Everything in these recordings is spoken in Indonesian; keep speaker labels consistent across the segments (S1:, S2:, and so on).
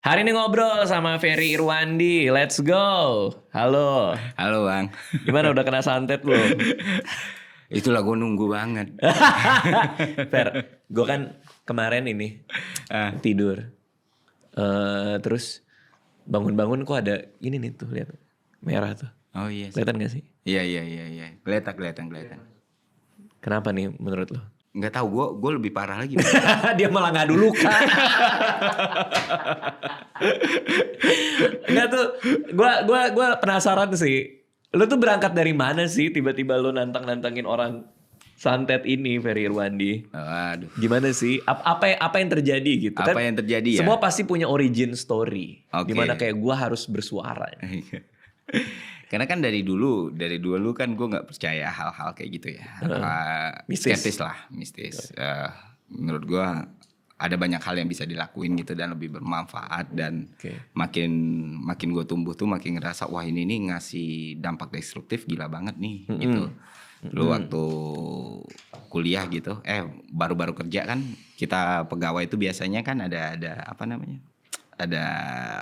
S1: Hari ini ngobrol sama Ferry Irwandi. Let's go. Halo.
S2: Halo Bang.
S1: Gimana udah kena santet belum?
S2: Itulah gue nunggu banget.
S1: Fer, gue kan kemarin ini tidur. Terus bangun-bangun kok ada ini nih tuh, lihat. Merah tuh.
S2: Oh iya.
S1: Kelihatan gak sih?
S2: Iya. Kelihatan.
S1: Kenapa nih menurut lo?
S2: Nggak tahu, gue lebih parah lagi.
S1: Dia malah ngadu luka. Enggak tuh, gue penasaran sih. Lu tuh berangkat dari mana sih tiba-tiba lu nantangin orang santet ini, Ferry Irwandi?
S2: Aduh.
S1: Gimana sih? Apa yang terjadi gitu?
S2: Apa
S1: Kan
S2: yang terjadi ya?
S1: semua pasti punya origin story.
S2: Oke.
S1: Dimana kayak gue harus bersuara.
S2: Karena kan dari dulu kan gue nggak percaya hal-hal kayak gitu ya.
S1: Mistis.
S2: Mistis. Menurut gue ada banyak hal yang bisa dilakuin gitu dan lebih bermanfaat dan makin gue tumbuh tuh makin ngerasa wah ini nih ngasih dampak destruktif gila banget nih gitu. Dulu waktu kuliah gitu, baru-baru kerja kan kita pegawai itu biasanya kan ada apa namanya? Ada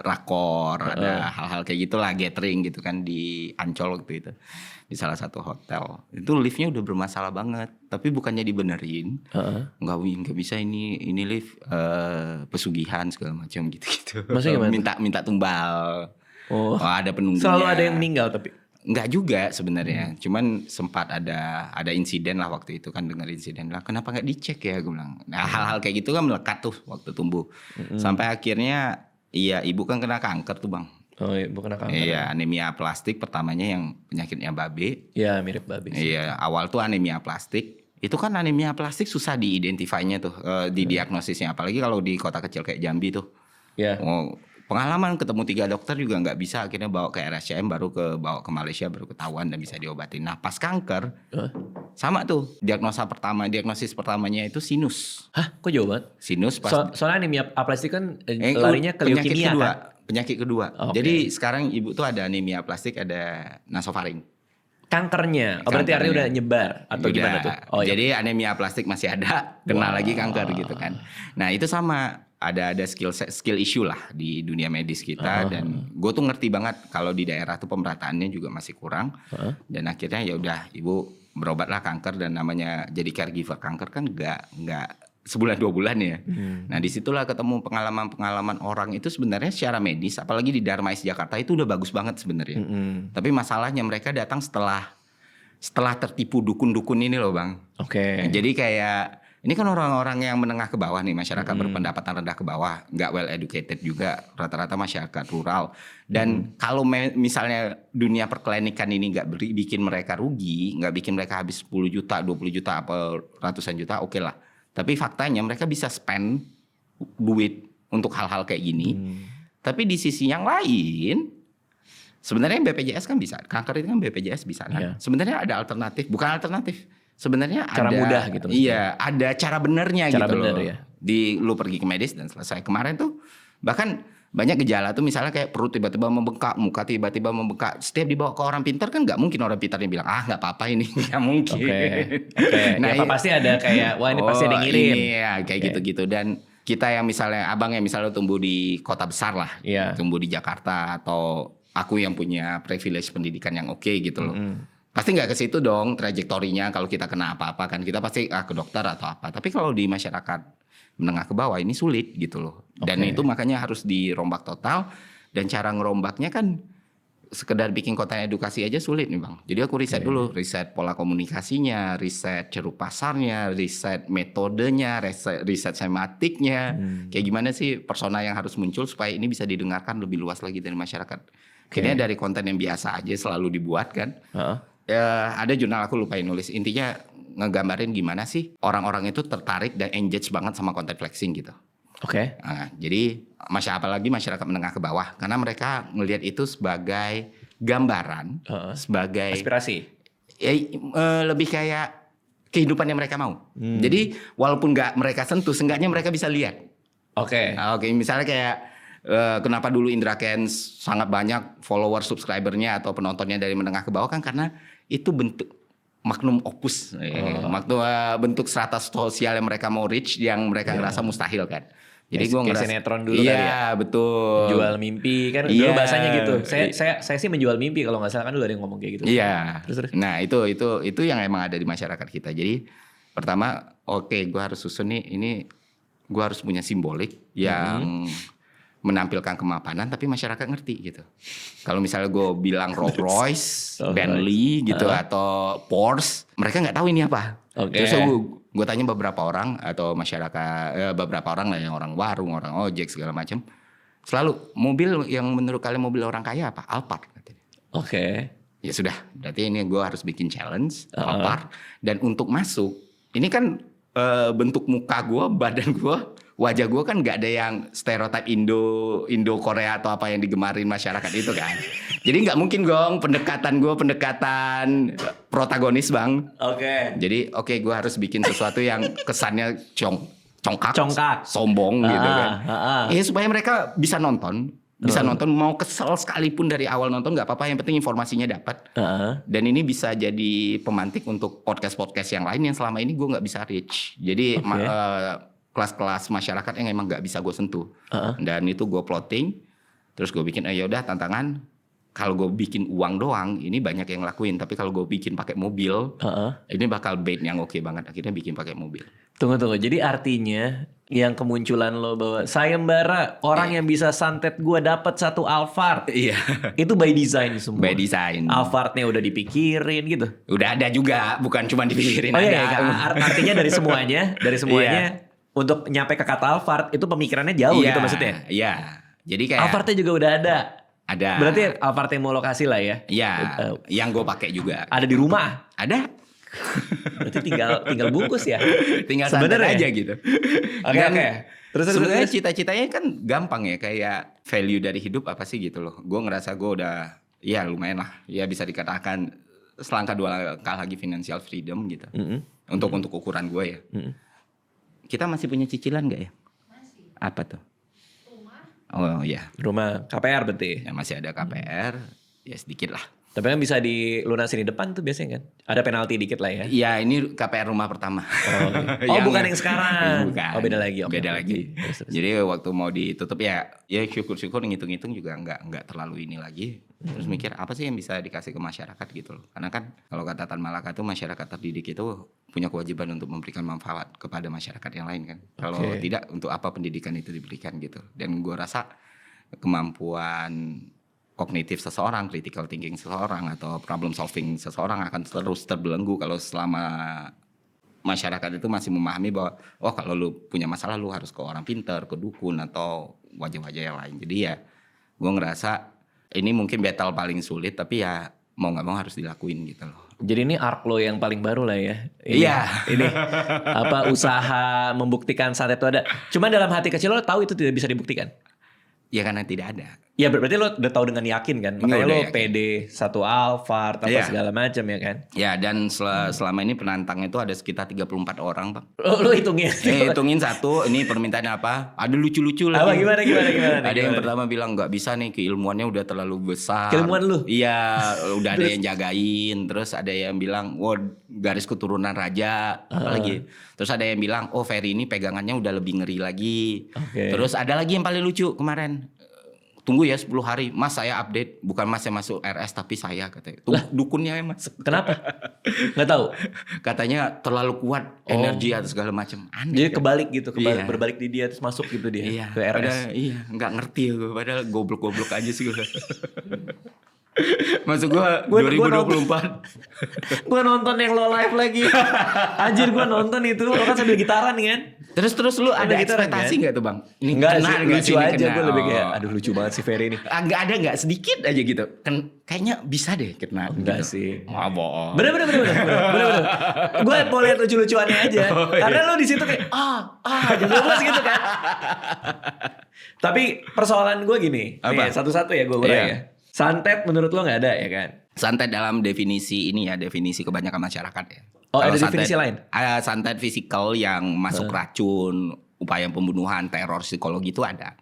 S2: rakor, ada hal-hal kayak gitulah, gathering gitu kan di Ancol waktu itu. Di salah satu hotel. Itu liftnya udah bermasalah banget, tapi bukannya dibenerin. Nggak bisa ini lift pesugihan segala macam gitu.
S1: Maksudnya gimana?
S2: Minta tumbal.
S1: Oh,
S2: ada penunggunya.
S1: selalu ada yang meninggal tapi.
S2: Enggak juga sebenarnya, cuman sempat ada insiden lah waktu itu kan, dengar insiden lah. Kenapa nggak dicek ya, gue bilang. Nah hal-hal kayak gitu kan melekat tuh waktu tumbuh. Sampai akhirnya, iya ibu kan kena kanker tuh Bang.
S1: Oh, ibu kena kanker.
S2: Iya, anemia plastik pertamanya yang penyakitnya babe.
S1: Iya, mirip babi sih.
S2: Iya, awal tuh anemia plastik. Itu kan anemia plastik susah diidentifikasinya tuh, didiagnosisnya. Apalagi kalau di kota kecil kayak Jambi tuh.
S1: Iya.
S2: Oh, pengalaman ketemu 3 dokter juga nggak bisa, akhirnya bawa ke RSCM, bawa ke Malaysia, baru ketahuan dan bisa diobatin. Nah pas kanker sama tuh diagnosis pertamanya itu sinus.
S1: Hah, kok jauh banget?
S2: Sinus pas
S1: Soalnya anemia aplastik kan larinya ke leukemia kan?
S2: Penyakit kedua.
S1: Oh, okay.
S2: Jadi sekarang ibu tuh ada anemia plastik, ada nasofaring.
S1: Kankernya. Oh, berarti artinya udah nyebar atau gimana tuh? Oh,
S2: jadi anemia plastik masih ada, kena lagi kanker gitu kan. Nah itu sama. Ada skill issue lah di dunia medis kita dan gue tuh ngerti banget kalau di daerah tuh pemerataannya juga masih kurang dan akhirnya ya udah ibu berobatlah kanker, dan namanya jadi caregiver kanker kan nggak sebulan 2 bulan ya. Nah disitulah ketemu pengalaman orang itu sebenarnya secara medis, apalagi di Darmais Jakarta itu udah bagus banget sebenarnya. Tapi masalahnya mereka datang setelah tertipu dukun-dukun ini loh Bang.
S1: Oke.
S2: Jadi kayak ini kan orang-orang yang menengah ke bawah nih, masyarakat berpendapatan rendah ke bawah, nggak well educated juga, rata-rata masyarakat rural. Dan kalau misalnya dunia perklinikan ini nggak bikin mereka rugi, nggak bikin mereka habis 10 juta, 20 juta, apa ratusan juta, oke lah. Tapi faktanya mereka bisa spend duit untuk hal-hal kayak gini. Tapi di sisi yang lain, sebenarnya BPJS kan bisa, kanker itu kan BPJS bisa kan. Sebenarnya ada alternatif, bukan alternatif. Sebenarnya
S1: cara
S2: ada
S1: mudah gitu maksudnya.
S2: Iya, ada cara benernya
S1: cara
S2: gitu
S1: bener,
S2: loh.
S1: Ya.
S2: Lu pergi ke medis dan selesai. Kemarin tuh bahkan banyak gejala tuh, misalnya kayak perut tiba-tiba membengkak, muka tiba-tiba membengkak. Setiap dibawa ke orang pintar kan nggak mungkin orang pintarnya bilang nggak apa-apa ini, nggak mungkin.
S1: Oke. Nah, pasti ada kayak wah ini pasti ada yang ngirim.
S2: Ini ya kayak gitu-gitu. Dan kita yang misalnya abang yang misalnya tumbuh di kota besar lah, tumbuh di Jakarta, atau aku yang punya privilege pendidikan yang oke gitu loh. Pasti nggak ke situ dong trajektorinya. Kalau kita kena apa-apa kan kita pasti ke dokter atau apa. Tapi kalau di masyarakat menengah ke bawah ini sulit gitu loh. Dan itu makanya harus dirombak total. Dan cara ngerombaknya kan sekedar bikin konten edukasi aja sulit nih Bang. Jadi aku riset dulu, riset pola komunikasinya, riset ceruk pasarnya, riset metodenya, riset sematiknya. Kayak gimana sih persona yang harus muncul supaya ini bisa didengarkan lebih luas lagi dari masyarakat. Akhirnya dari konten yang biasa aja selalu dibuat kan. Ya, ada jurnal aku lupain nulis, intinya ngegambarin gimana sih orang-orang itu tertarik dan engage banget sama konten flexing gitu.
S1: Oke.
S2: Nah, jadi apalagi masyarakat menengah ke bawah, karena mereka ngelihat itu sebagai gambaran, sebagai
S1: aspirasi.
S2: Ya, lebih kayak kehidupan yang mereka mau. Jadi walaupun nggak mereka sentuh, seenggaknya mereka bisa lihat.
S1: Oke.
S2: Oke, misalnya kayak kenapa dulu Indra Kents sangat banyak follower, subscribernya atau penontonnya dari menengah ke bawah kan karena itu bentuk magnum opus, bentuk strata sosial yang mereka mau reach, yang mereka ngerasa mustahil kan. Jadi gue ngerasa
S1: sinetron dulu kali ya.
S2: Iya betul.
S1: Jual mimpi kan dulu bahasanya gitu. Saya sih menjual mimpi kalau nggak salah, kan dulu ada yang ngomong kayak gitu.
S2: Iya. Terus. Nah itu yang emang ada di masyarakat kita. Jadi pertama gue harus susun nih, ini gue harus punya simbolik yang menampilkan kemapanan tapi masyarakat ngerti gitu. Kalau misalnya gue bilang Rolls Royce, Bentley gitu atau Porsche, mereka nggak tahu ini apa. Terus gue tanya beberapa orang atau masyarakat, beberapa orang lah, yang orang warung, orang ojek segala macam. Selalu mobil yang menurut kalian mobil orang kaya apa? Alphard. Ya sudah, berarti ini gue harus bikin challenge Alphard. Dan untuk masuk, ini kan bentuk muka gue, badan gue, wajah gue kan nggak ada yang stereotip Indo Korea atau apa yang digemarin masyarakat itu kan. Jadi nggak mungkin pendekatan protagonis bang. Jadi gue harus bikin sesuatu yang kesannya congkak, sombong gitu kan. Ya supaya mereka bisa nonton. Mau kesel sekalipun dari awal nonton nggak apa-apa, yang penting informasinya dapat. Dan ini bisa jadi pemantik untuk podcast yang lain yang selama ini gue nggak bisa reach. Jadi kelas-kelas masyarakat yang emang nggak bisa gue sentuh. Dan itu gue plotting, terus gue bikin yaudah tantangan. Kalau gue bikin uang doang, ini banyak yang lakuin. Tapi kalau gue bikin pakai mobil, ini bakal bait yang oke banget. Akhirnya bikin pakai mobil.
S1: Tunggu. Jadi artinya yang kemunculan lo bahwa sayembara orang yang bisa santet gue dapat satu Alphard.
S2: Iya.
S1: Itu by design semua.
S2: By design.
S1: Alphardnya udah dipikirin gitu.
S2: Udah ada juga, bukan cuma dipikirin.
S1: Artinya dari semuanya, untuk nyampe ke kata Alphard itu pemikirannya jauh gitu maksudnya.
S2: Iya. Jadi kayak
S1: Alphardnya juga udah ada.
S2: Ada.
S1: Berarti Alphard yang mau lokasi lah ya.
S2: Iya. Yang gue pakai juga.
S1: Ada di rumah.
S2: Ada.
S1: Berarti tinggal bungkus ya.
S2: Tinggal santai aja gitu.
S1: Oke. Terus
S2: sebenarnya cita-citanya kan gampang ya, kayak value dari hidup apa sih gitu loh. Gue ngerasa gue udah lumayan lah. Ya bisa dikatakan selangkah 2 langkah lagi financial freedom gitu. Untuk ukuran gue ya. Kita masih punya cicilan nggak ya?
S3: Masih.
S2: Apa tuh?
S3: Rumah.
S2: Oh iya.
S1: Rumah KPR berarti.
S2: Ya masih ada KPR, ya sedikit lah.
S1: Tapi kan bisa dilunasin di depan tuh biasanya kan. Ada penalti dikit lah ya.
S2: Iya, ini KPR rumah pertama.
S1: Bukan yang sekarang.
S2: Bukan.
S1: Oh beda lagi.
S2: Beda lagi. Terus. Jadi waktu mau ditutup ya syukur-syukur ngitung-ngitung juga nggak terlalu ini lagi. Terus mikir apa sih yang bisa dikasih ke masyarakat gitu loh. Karena kan kalau kata Tan Malaka tuh masyarakat terdidik itu punya kewajiban untuk memberikan manfaat kepada masyarakat yang lain kan. Kalau tidak, untuk apa pendidikan itu diberikan gitu. Dan gue rasa kemampuan kognitif seseorang, critical thinking seseorang, atau problem solving seseorang akan terus terbelenggu kalau selama masyarakat itu masih memahami bahwa kalau lu punya masalah lu harus ke orang pintar, ke dukun atau wajah-wajah yang lain. Jadi ya gue ngerasa ini mungkin battle paling sulit, tapi ya mau nggak mau harus dilakuin gitu loh.
S1: Jadi ini arc lo yang paling baru lah ya.
S2: Iya.
S1: Ini usaha membuktikan santet itu ada. Cuma dalam hati kecil lo tahu itu tidak bisa dibuktikan.
S2: Ya karena tidak ada.
S1: Ya berarti lo udah tahu dengan yakin kan. Makanya lo
S2: yakin.
S1: pede satu Alphard apa segala macam ya kan.
S2: Ya dan selama ini penantang itu ada sekitar 34 orang Bang.
S1: Lo hitungin.
S2: Hitungin satu, ini permintaannya apa. Ada lucu-lucu lagi.
S1: Apa gimana nih,
S2: ada yang pertama bilang gak bisa nih, keilmuannya udah terlalu besar.
S1: Keilmuan lu?
S2: Iya, udah ada yang jagain. Terus ada yang bilang garis keturunan raja. Apalagi. Terus ada yang bilang Ferry ini pegangannya udah lebih ngeri lagi. Terus ada lagi yang paling lucu kemarin. Tunggu ya 10 hari, Mas saya update. Bukan Mas yang masuk RS tapi saya katanya. Dukunnya ya Mas.
S1: Kenapa? Nggak tahu.
S2: Katanya terlalu kuat energi atau segala macam.
S1: Jadi kebalik gitu, berbalik di dia terus masuk gitu dia ke RS.
S2: Nggak ngerti gue. Padahal goblok-goblok aja sih gue. Maksud gue 2024.
S1: Gue nonton yang lo live lagi. Anjir gue nonton itu. Lo kan sambil gitaran kan.
S2: Terus lu ada ekspektasi nggak tuh Bang?
S1: Ini enggak sih, lucu aja. Gue lebih kayak aduh lucu banget si Ferry ini.
S2: Agak ada nggak sedikit aja gitu. Kayaknya bisa deh kena.
S1: Enggak
S2: gitu.
S1: sih.
S2: Wah bohong.
S1: Bener. Gue mau lihat lucu-lucuannya aja. Karena lo di situ kayak jelas gitu kan. Tapi persoalan gue gini. Nih, satu-satu ya gue ya. Santet menurut lo nggak ada ya kan?
S2: Santet dalam definisi ini ya, definisi kebanyakan masyarakat ya.
S1: Oh ada definisi lain?
S2: Ada santet fisikal yang masuk racun, upaya pembunuhan, teror psikologi itu ada.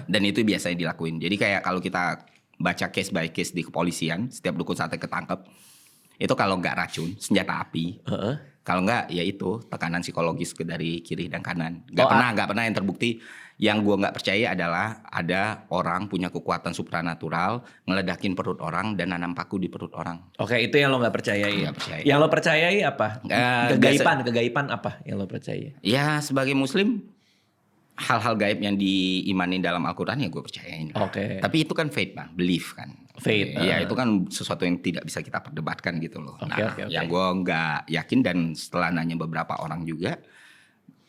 S2: Dan itu biasanya dilakuin. Jadi kayak kalau kita baca case by case di kepolisian, setiap dukun santet ketangkep, itu kalau nggak racun, senjata api. Kalau enggak ya itu tekanan psikologis dari kiri dan kanan. Nggak pernah yang terbukti. Yang gue nggak percaya adalah ada orang punya kekuatan supranatural ngeledakin perut orang dan nanam paku di perut orang.
S1: Oke, itu yang lo nggak percayai.
S2: Nggak percaya.
S1: Yang lo percayai apa? Kegaiban apa yang lo percaya?
S2: Ya sebagai Muslim hal-hal gaib yang diimani dalam Al-Quran ya gue percayain.
S1: Oke.
S2: Tapi itu kan faith bang, belief kan.
S1: Faith.
S2: Ya itu kan sesuatu yang tidak bisa kita perdebatkan gitu loh.
S1: Okay.
S2: Yang gue nggak yakin dan setelah nanya beberapa orang juga,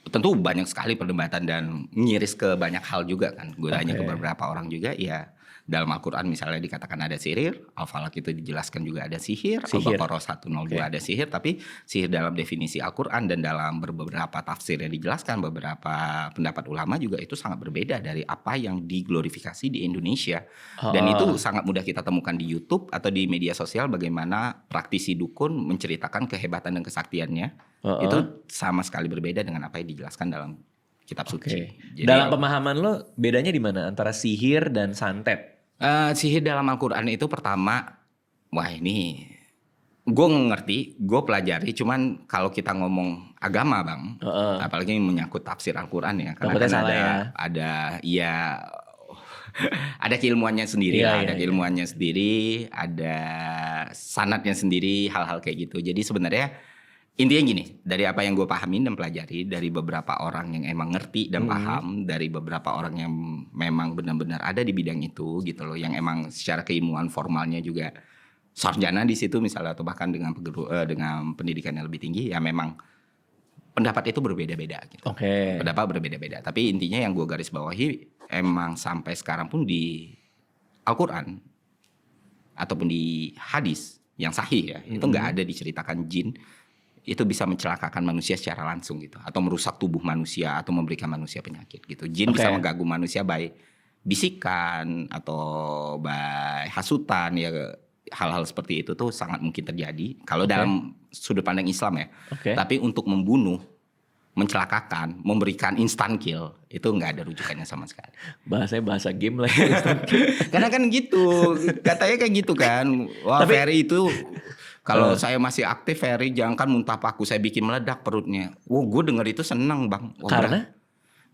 S2: tentu banyak sekali perdebatan dan ngiris ke banyak hal juga kan. Gue tanya ke beberapa orang juga ya. Dalam Al-Quran misalnya dikatakan ada sihir, Al-Falaq itu dijelaskan juga ada sihir. Al-Baqarah 102 ada sihir, tapi sihir dalam definisi Al-Quran dan dalam beberapa tafsir yang dijelaskan, beberapa pendapat ulama juga itu sangat berbeda dari apa yang diglorifikasi di Indonesia. Dan itu sangat mudah kita temukan di YouTube atau di media sosial bagaimana praktisi dukun menceritakan kehebatan dan kesaktiannya. Itu sama sekali berbeda dengan apa yang dijelaskan dalam kitab suci.
S1: Jadi, dalam pemahaman lo bedanya di mana antara sihir dan santet?
S2: Sihir dalam Al-Quran itu pertama, wah ini gue ngerti, gue pelajari. Cuman kalau kita ngomong agama bang, apalagi menyangkut tafsir Al-Quran ya, karena kan ada keilmuannya sendiri, ada keilmuannya sendiri, ada sanadnya sendiri, hal-hal kayak gitu. Jadi sebenarnya intinya gini, dari apa yang gue pahamin dan pelajari dari beberapa orang yang emang ngerti dan paham, dari beberapa orang yang memang benar-benar ada di bidang itu gitu loh, yang emang secara keilmuan formalnya juga sarjana di situ misalnya atau bahkan dengan pendidikan yang lebih tinggi, ya memang pendapat itu berbeda-beda gitu. Pendapat berbeda-beda. Tapi intinya yang gue garis bawahi emang sampai sekarang pun di Al-Quran ataupun di hadis yang sahih ya, itu nggak ada diceritakan jin itu bisa mencelakakan manusia secara langsung gitu, atau merusak tubuh manusia atau memberikan manusia penyakit gitu. Jin bisa mengganggu manusia baik bisikan atau baik hasutan ya, hal-hal seperti itu tuh sangat mungkin terjadi kalau dalam sudut pandang Islam ya. Tapi untuk membunuh, mencelakakan, memberikan instant kill itu nggak ada rujukannya sama sekali.
S1: Bahasanya bahasa game lah.
S2: Karena kan gitu, katanya kayak gitu kan. Wah, Ferry itu kalau saya masih aktif, Ferry jangan muntah paku, saya bikin meledak perutnya. Wah, gue denger itu seneng bang.
S1: Karena?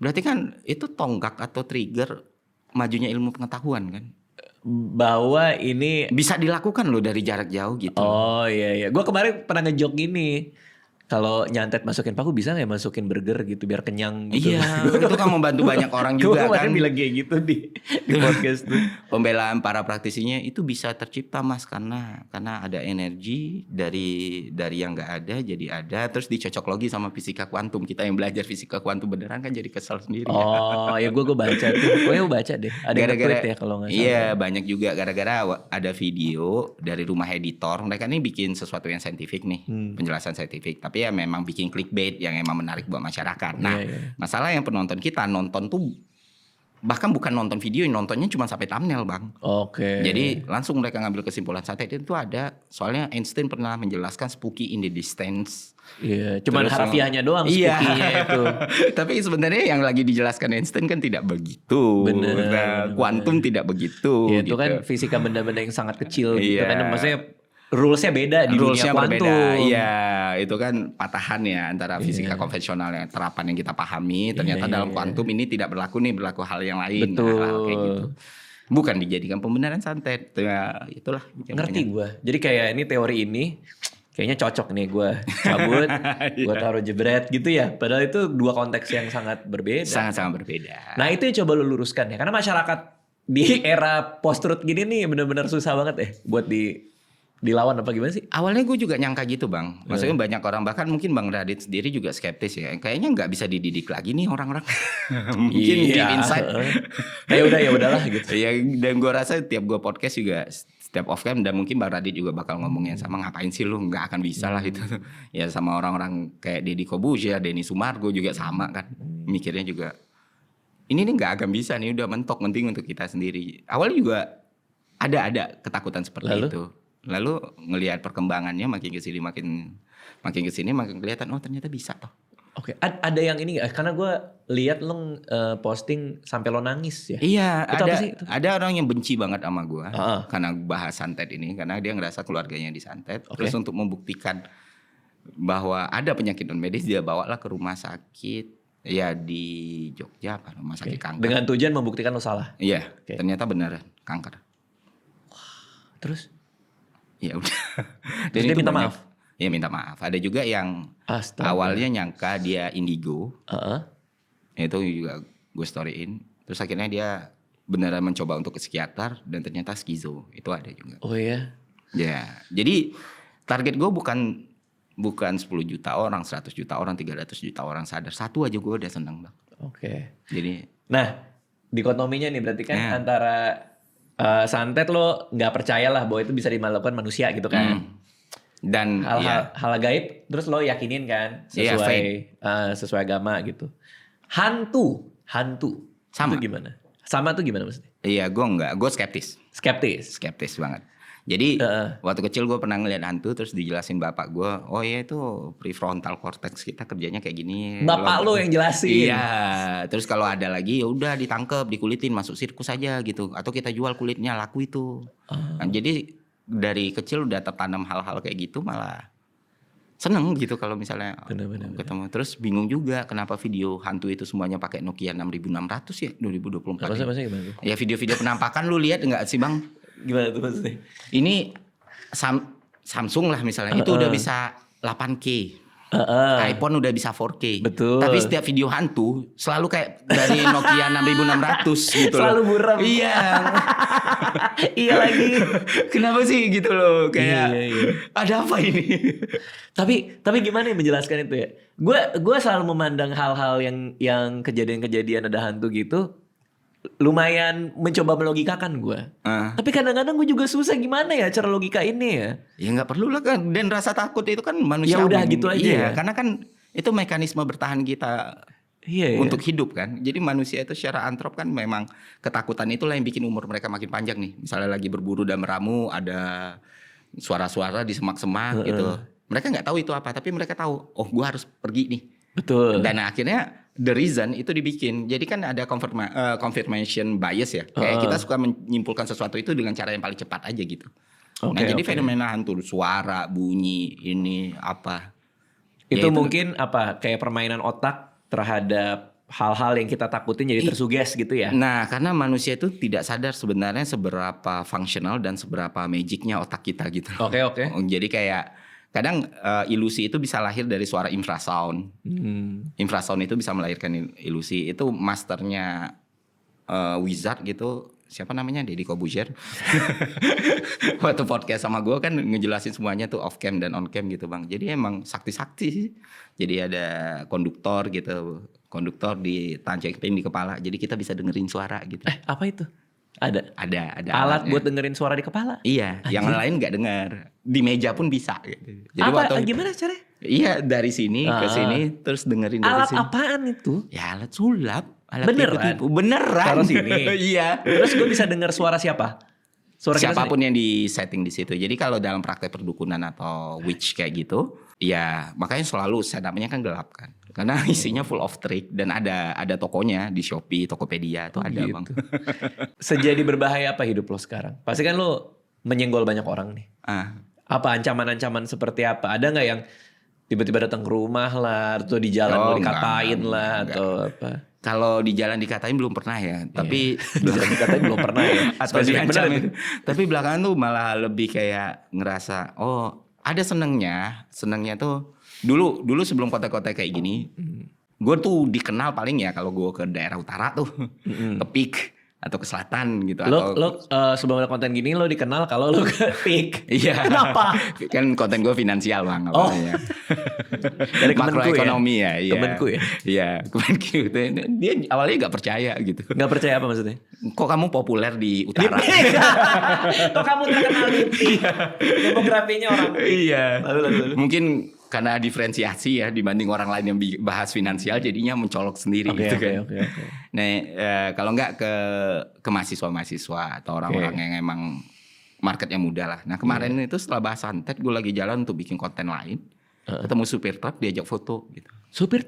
S2: Berarti kan itu tonggak atau trigger majunya ilmu pengetahuan kan.
S1: Bahwa ini
S2: bisa dilakukan loh dari jarak jauh gitu.
S1: Oh iya. Gue kemarin pernah ngejok gini. Kalau nyantet masukin paku bisa gak masukin burger gitu biar kenyang gitu.
S2: Iya, itu kan membantu banyak orang juga kan.
S1: Gue bilang kayak gitu di podcast tuh.
S2: Pembelaan para praktisinya itu bisa tercipta mas karena ada energi dari yang nggak ada jadi ada, terus dicocok lagi sama fisika kuantum. Kita yang belajar fisika kuantum beneran kan jadi kesel sendiri.
S1: Oh ya gue baca tuh. Gue baca deh. Ada
S2: gara-gara
S1: ya kalau nggak salah.
S2: Iya banyak juga gara-gara ada video dari rumah editor. Mereka ini bikin sesuatu yang saintifik nih, penjelasan saintifik. Tapi ya memang bikin clickbait yang emang menarik buat masyarakat. Nah, masalah yang penonton kita nonton tuh bahkan bukan nonton video, nontonnya cuma sampai thumbnail bang. Jadi langsung mereka ngambil kesimpulan santet itu ada. Soalnya Einstein pernah menjelaskan spooky in the distance.
S1: Iya, cuman harfiahnya doang spooky-nya itu.
S2: Tapi sebenarnya yang lagi dijelaskan Einstein kan tidak begitu.
S1: Bener.
S2: Kuantum tidak begitu.
S1: Ya, itu
S2: gitu.
S1: kan fisika benda-benda yang sangat kecil gitu kan. Maksudnya rulesnya beda di dunia kuantum.
S2: Iya, itu kan patahan ya antara fisika konvensional yang terapan yang kita pahami. Ternyata dalam kuantum ini tidak berlaku nih, berlaku hal yang lain.
S1: Betul.
S2: Hal kayak gitu. Bukan dijadikan pembenaran santet. Ya, itulah.
S1: Ngerti gue. Jadi kayak ini teori ini kayaknya cocok nih gue cabut, gue taruh jebret gitu ya. Padahal itu dua konteks yang sangat berbeda.
S2: Sangat-sangat berbeda.
S1: Nah itu yang coba lu luruskan ya. Karena masyarakat di era post-truth gini nih benar-benar susah banget ya buat dilawan apa gimana sih?
S2: Awalnya gue juga nyangka gitu bang. Maksudnya banyak orang, bahkan mungkin Bang Radit sendiri juga skeptis ya. Kayaknya nggak bisa dididik lagi nih orang-orang. Mungkin deep inside.
S1: Ya udahlah gitu.
S2: Ya, dan gue rasa tiap gue podcast juga setiap off cam, dan mungkin Bang Radit juga bakal ngomong yang sama, ngapain sih lu, nggak akan bisa lah itu. Ya sama orang-orang kayak Deddy Corbuzier, Denny Sumargo juga sama kan. Mikirnya juga ini nih nggak akan bisa nih, udah mentok, penting untuk kita sendiri. Awalnya juga ada ketakutan seperti itu. Lalu ngelihat perkembangannya makin kesini makin kelihatan, oh ternyata bisa toh.
S1: Oke, ada yang ini gak? Karena gue lihat lo posting sampai lo nangis ya.
S2: Iya,
S1: itu apa sih?
S2: Ada orang yang benci banget sama gue karena bahas santet ini, karena dia ngerasa keluarganya disantet. Terus untuk membuktikan bahwa ada penyakit non medis, dia bawalah ke rumah sakit ya di Jogja apa rumah sakit kanker.
S1: Dengan tujuan membuktikan lo salah.
S2: Iya, ternyata benar kanker.
S1: Terus?
S2: Ya udah.
S1: Terus dia minta maaf.
S2: Iya minta maaf. Ada juga yang awalnya nyangka dia indigo. Itu juga gue storyin. Terus akhirnya dia beneran mencoba untuk ke psikiater dan ternyata skizo. Itu ada juga.
S1: Oh iya.
S2: Ya, jadi target gue bukan 10 juta orang, 100 juta orang, 300 juta orang sadar. Satu aja gue udah seneng Bang.
S1: Oke.
S2: Jadi,
S1: nah, dikotominya nih berarti kan antara santet lo nggak percaya lah bahwa itu bisa dilakukan manusia gitu kan.
S2: Dan
S1: hal gaib terus lo yakinin kan sesuai agama gitu. Hantu
S2: sama.
S1: Itu gimana? Sama tuh gimana maksudnya?
S2: Iya, gue skeptis banget. Jadi waktu kecil gue pernah ngeliat hantu terus dijelasin bapak gue, oh iya itu prefrontal cortex kita kerjanya kayak gini.
S1: Bapak lo yang jelasin.
S2: Iya, terus kalau ada lagi ya udah ditangkep, dikulitin, masuk sirkus aja gitu, atau kita jual kulitnya laku itu. Nah, jadi dari kecil udah tertanam hal-hal kayak gitu, malah seneng gitu kalau misalnya ketemu. Terus bingung juga kenapa video hantu itu semuanya pakai Nokia 6600 ya 2024.
S1: Maksudnya gimana?
S2: Ya video-video penampakan lu lihat nggak sih Bang?
S1: Gimana tuh maksudnya?
S2: Ini Samsung lah misalnya, itu udah bisa 8K. iPhone udah bisa 4K.
S1: Betul.
S2: Tapi setiap video hantu selalu kayak dari Nokia 6600 gitu.
S1: Selalu buram.
S2: Iya.
S1: Iya lagi.
S2: Kenapa sih gitu loh? Kayak ada apa ini?
S1: Tapi gimana yang menjelaskan itu ya? Gue selalu memandang hal-hal yang kejadian-kejadian ada hantu gitu lumayan mencoba melogikakan gue. Tapi kadang-kadang gue juga susah gimana ya cara logika ini ya.
S2: Ya nggak perlu lah kan. Dan rasa takut itu kan manusia.
S1: Ya udah gitu aja ya.
S2: Karena kan itu mekanisme bertahan kita untuk hidup kan. Jadi manusia itu secara antrop kan memang ketakutan itulah yang bikin umur mereka makin panjang nih. Misalnya lagi berburu dan meramu ada suara-suara di semak-semak gitu. Mereka nggak tahu itu apa. Tapi mereka tahu, oh gue harus pergi nih.
S1: Betul.
S2: Dan akhirnya the reason itu dibikin. Jadi kan ada confirmation bias ya. Kayak kita suka menyimpulkan sesuatu itu dengan cara yang paling cepat aja gitu. Jadi fenomena hantu, suara, bunyi, ini apa.
S1: Itu mungkin apa kayak permainan otak terhadap hal-hal yang kita takutin jadi tersuges gitu ya.
S2: Nah, karena manusia itu tidak sadar sebenarnya seberapa fungsional dan seberapa magicnya otak kita gitu.
S1: Oke.
S2: Jadi kayak kadang ilusi itu bisa lahir dari suara infrasound. Infrasound itu bisa melahirkan ilusi. Itu masternya wizard gitu. Siapa namanya? Deddy Corbuzier. Waktu podcast sama gue kan ngejelasin semuanya tuh off cam dan on cam gitu Bang. Jadi emang sakti-sakti sih. Jadi ada konduktor gitu. Konduktor ditancapin di kepala. Jadi kita bisa dengerin suara gitu.
S1: Apa itu? Ada
S2: alat
S1: alatnya buat dengerin suara di kepala.
S2: Iya, yang lain nggak dengar. Di meja pun bisa gitu. Jadi
S1: gimana caranya?
S2: Iya, dari sini ke sini terus dengerin dari
S1: alat
S2: sini.
S1: Alat apaan itu?
S2: Ya alat sulap, alat
S1: beneran.
S2: Beneran.
S1: Taruh sini.
S2: Iya.
S1: Terus gue bisa dengar suara siapa? Suara
S2: siapapun yang di setting di situ. Jadi kalau dalam praktek perdukunan atau witch kayak gitu, ya makanya selalu setupnya kan gelap kan. Karena isinya full of trick dan ada tokonya di Shopee, Tokopedia tuh ada gitu. Bang.
S1: Sejadi berbahaya apa hidup lo sekarang? Pasti kan lo menyenggol banyak orang nih. Apa ancaman-ancaman seperti apa? Ada nggak yang tiba-tiba datang ke rumah lah, atau di jalan lo dikatain atau apa?
S2: Kalau di jalan dikatain belum pernah ya, tapi
S1: di jalan dikatain belum pernah ya.
S2: Atau diancamin. Tapi belakangan tuh malah lebih kayak ngerasa, oh ada senengnya tuh. Dulu sebelum kota-kota kayak gini, gue tuh dikenal paling ya kalau gue ke daerah utara tuh, ke Peak atau ke selatan gitu.
S1: Lo sebelum ada konten gini lo dikenal kalau lo ke Peak.
S2: Iya.
S1: Kenapa?
S2: Kan konten gue finansial Bang. Ya.
S1: Dari
S2: makroekonomi ya. Iya.
S1: Kemenku ya.
S2: Iya, Kemenku. Dia awalnya nggak percaya gitu.
S1: Nggak percaya apa maksudnya?
S2: Kok kamu populer di utara?
S1: Kok kamu terkenal di Peak? Demografinya orang Peak.
S2: Iya. Lalu. Mungkin karena diferensiasi ya dibanding orang lain yang bahas finansial jadinya mencolok sendiri gitu kan.
S1: Okay.
S2: Nah, kalau nggak ke mahasiswa atau orang-orang yang emang marketnya muda lah. Nah, kemarin itu setelah bahas santet gue lagi jalan untuk bikin konten lain. Ketemu supir truk diajak foto gitu. Supir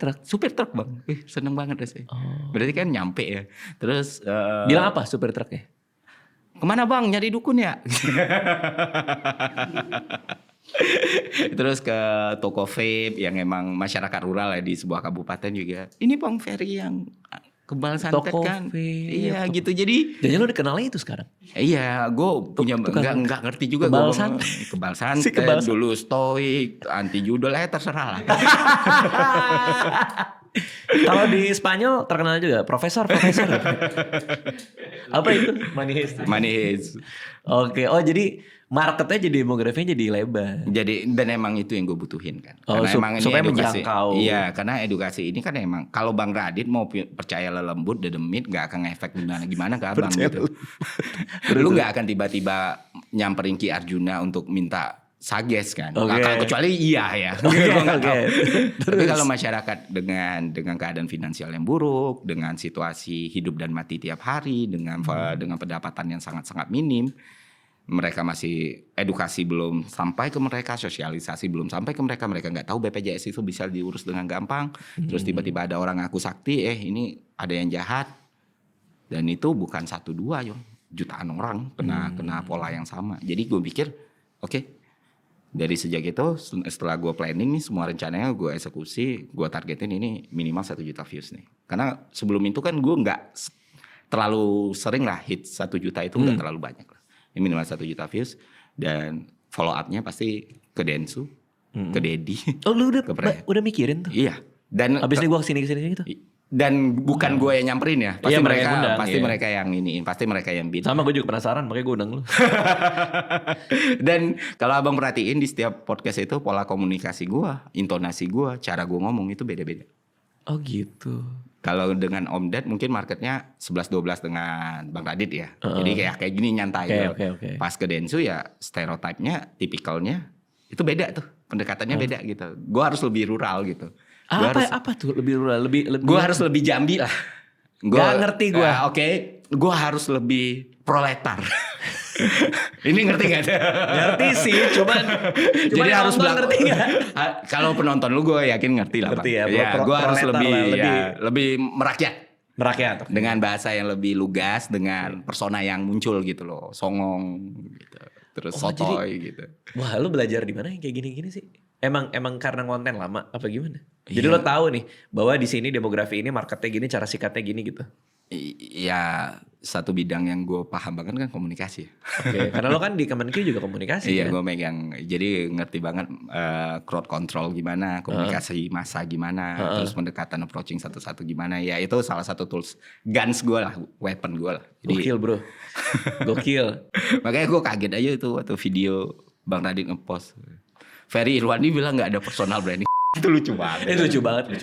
S2: truk Bang. Seneng banget deh saya. Berarti kan nyampe ya. Terus
S1: bilang apa supir truknya?
S2: Kemana Bang? Nyari dukun ya? Terus ke toko vape yang emang masyarakat rural ya di sebuah kabupaten juga. Ini Bang Ferry yang kebal santet
S1: Toko
S2: kan.
S1: vape.
S2: Iya gitu. Jadi
S1: Jangan lo dikenalnya itu sekarang.
S2: iya, gue punya nggak ngerti juga
S1: kebal
S2: gue
S1: santet.
S2: kebal santet dulu stoik, anti judul terserah lah.
S1: Kalau di Spanyol terkenal juga profesor. Apa itu?
S2: Manis.
S1: Oke, oh jadi marketnya jadi demografinya jadi lebar.
S2: Jadi dan emang itu yang gue butuhin kan.
S1: Oh,
S2: Karena emang ini
S1: supaya
S2: edukasi.
S1: menjangkau.
S2: Iya, karena edukasi ini kan emang kalau Bang Radit mau percaya lelembut dedemit gak akan ngefek gimana ke abang gitu. Lu gak akan tiba-tiba nyamperin Ki Arjuna untuk minta sages kan. Kecuali iya ya. Tapi kalau masyarakat dengan keadaan finansial yang buruk, dengan situasi hidup dan mati tiap hari, dengan pendapatan yang sangat-sangat minim, mereka masih edukasi belum sampai ke mereka, sosialisasi belum sampai ke mereka nggak tahu BPJS itu bisa diurus dengan gampang. Terus tiba-tiba ada orang ngaku sakti, ini ada yang jahat, dan itu bukan 1-2 jutaan orang kena pola yang sama. Jadi gue pikir oke, dari sejak itu setelah gue planning nih semua rencananya gue eksekusi, gue targetin ini minimal 1 juta views nih. Karena sebelum itu kan gue nggak terlalu sering lah hit 1 juta itu nggak terlalu banyak lah. Minimal 1 juta views dan follow up-nya pasti ke Densu, ke Dedi.
S1: Oh lu udah mikirin tuh?
S2: Iya. Dan
S1: abis ini gue kesini gitu?
S2: Dan bukan gue yang nyamperin ya. Pasti mereka yang iniin, pasti mereka yang bid.
S1: Sama gue juga penasaran, makanya gue undang lu.
S2: Dan kalau abang perhatiin di setiap podcast itu pola komunikasi gue, intonasi gue, cara gue ngomong itu beda-beda.
S1: Oh gitu.
S2: Kalau dengan Om Ded mungkin marketnya 11-12 dengan Bang Radit ya. Jadi kayak gini nyantai.
S1: Okay.
S2: Pas ke Densu ya stereotipnya, tipikalnya itu beda tuh. Pendekatannya beda gitu. Gue harus lebih rural gitu.
S1: Apa tuh lebih rural?
S2: Gue harus lebih Jambi lah.
S1: Gak ngerti gue.
S2: Oke. Gue harus lebih proletar. Ini ngerti gak?
S1: Ngerti sih, cuman
S2: jadi harus
S1: ngerti gak?
S2: Kalau penonton lu gue yakin ngerti lah.
S1: Ngerti ya.
S2: Gue harus lebih merakyat. Dengan bahasa yang lebih lugas, dengan persona yang muncul gitu loh, songong gitu. Terus sotoy gitu.
S1: Wah, lu belajar di mana yang kayak gini-gini sih? Emang karena konten lama apa gimana? Jadi lo tahu nih bahwa di sini demografi ini marketnya gini, cara sikatnya gini gitu.
S2: Ya satu bidang yang gue paham banget kan komunikasi.
S1: Oke, karena lo kan di Kemenq juga komunikasi.
S2: Iya,
S1: kan?
S2: gue megang, jadi ngerti banget crowd control gimana, komunikasi massa gimana, terus pendekatan approaching satu-satu gimana. Ya itu salah satu tools, guns gue lah, weapon gue lah. Jadi,
S1: gokil bro, gokil.
S2: Makanya gue kaget aja itu waktu video Bang Radit ngepost. Ferry Irwandi bilang gak ada personal branding. Itu lucu banget.
S1: Itu lucu banget.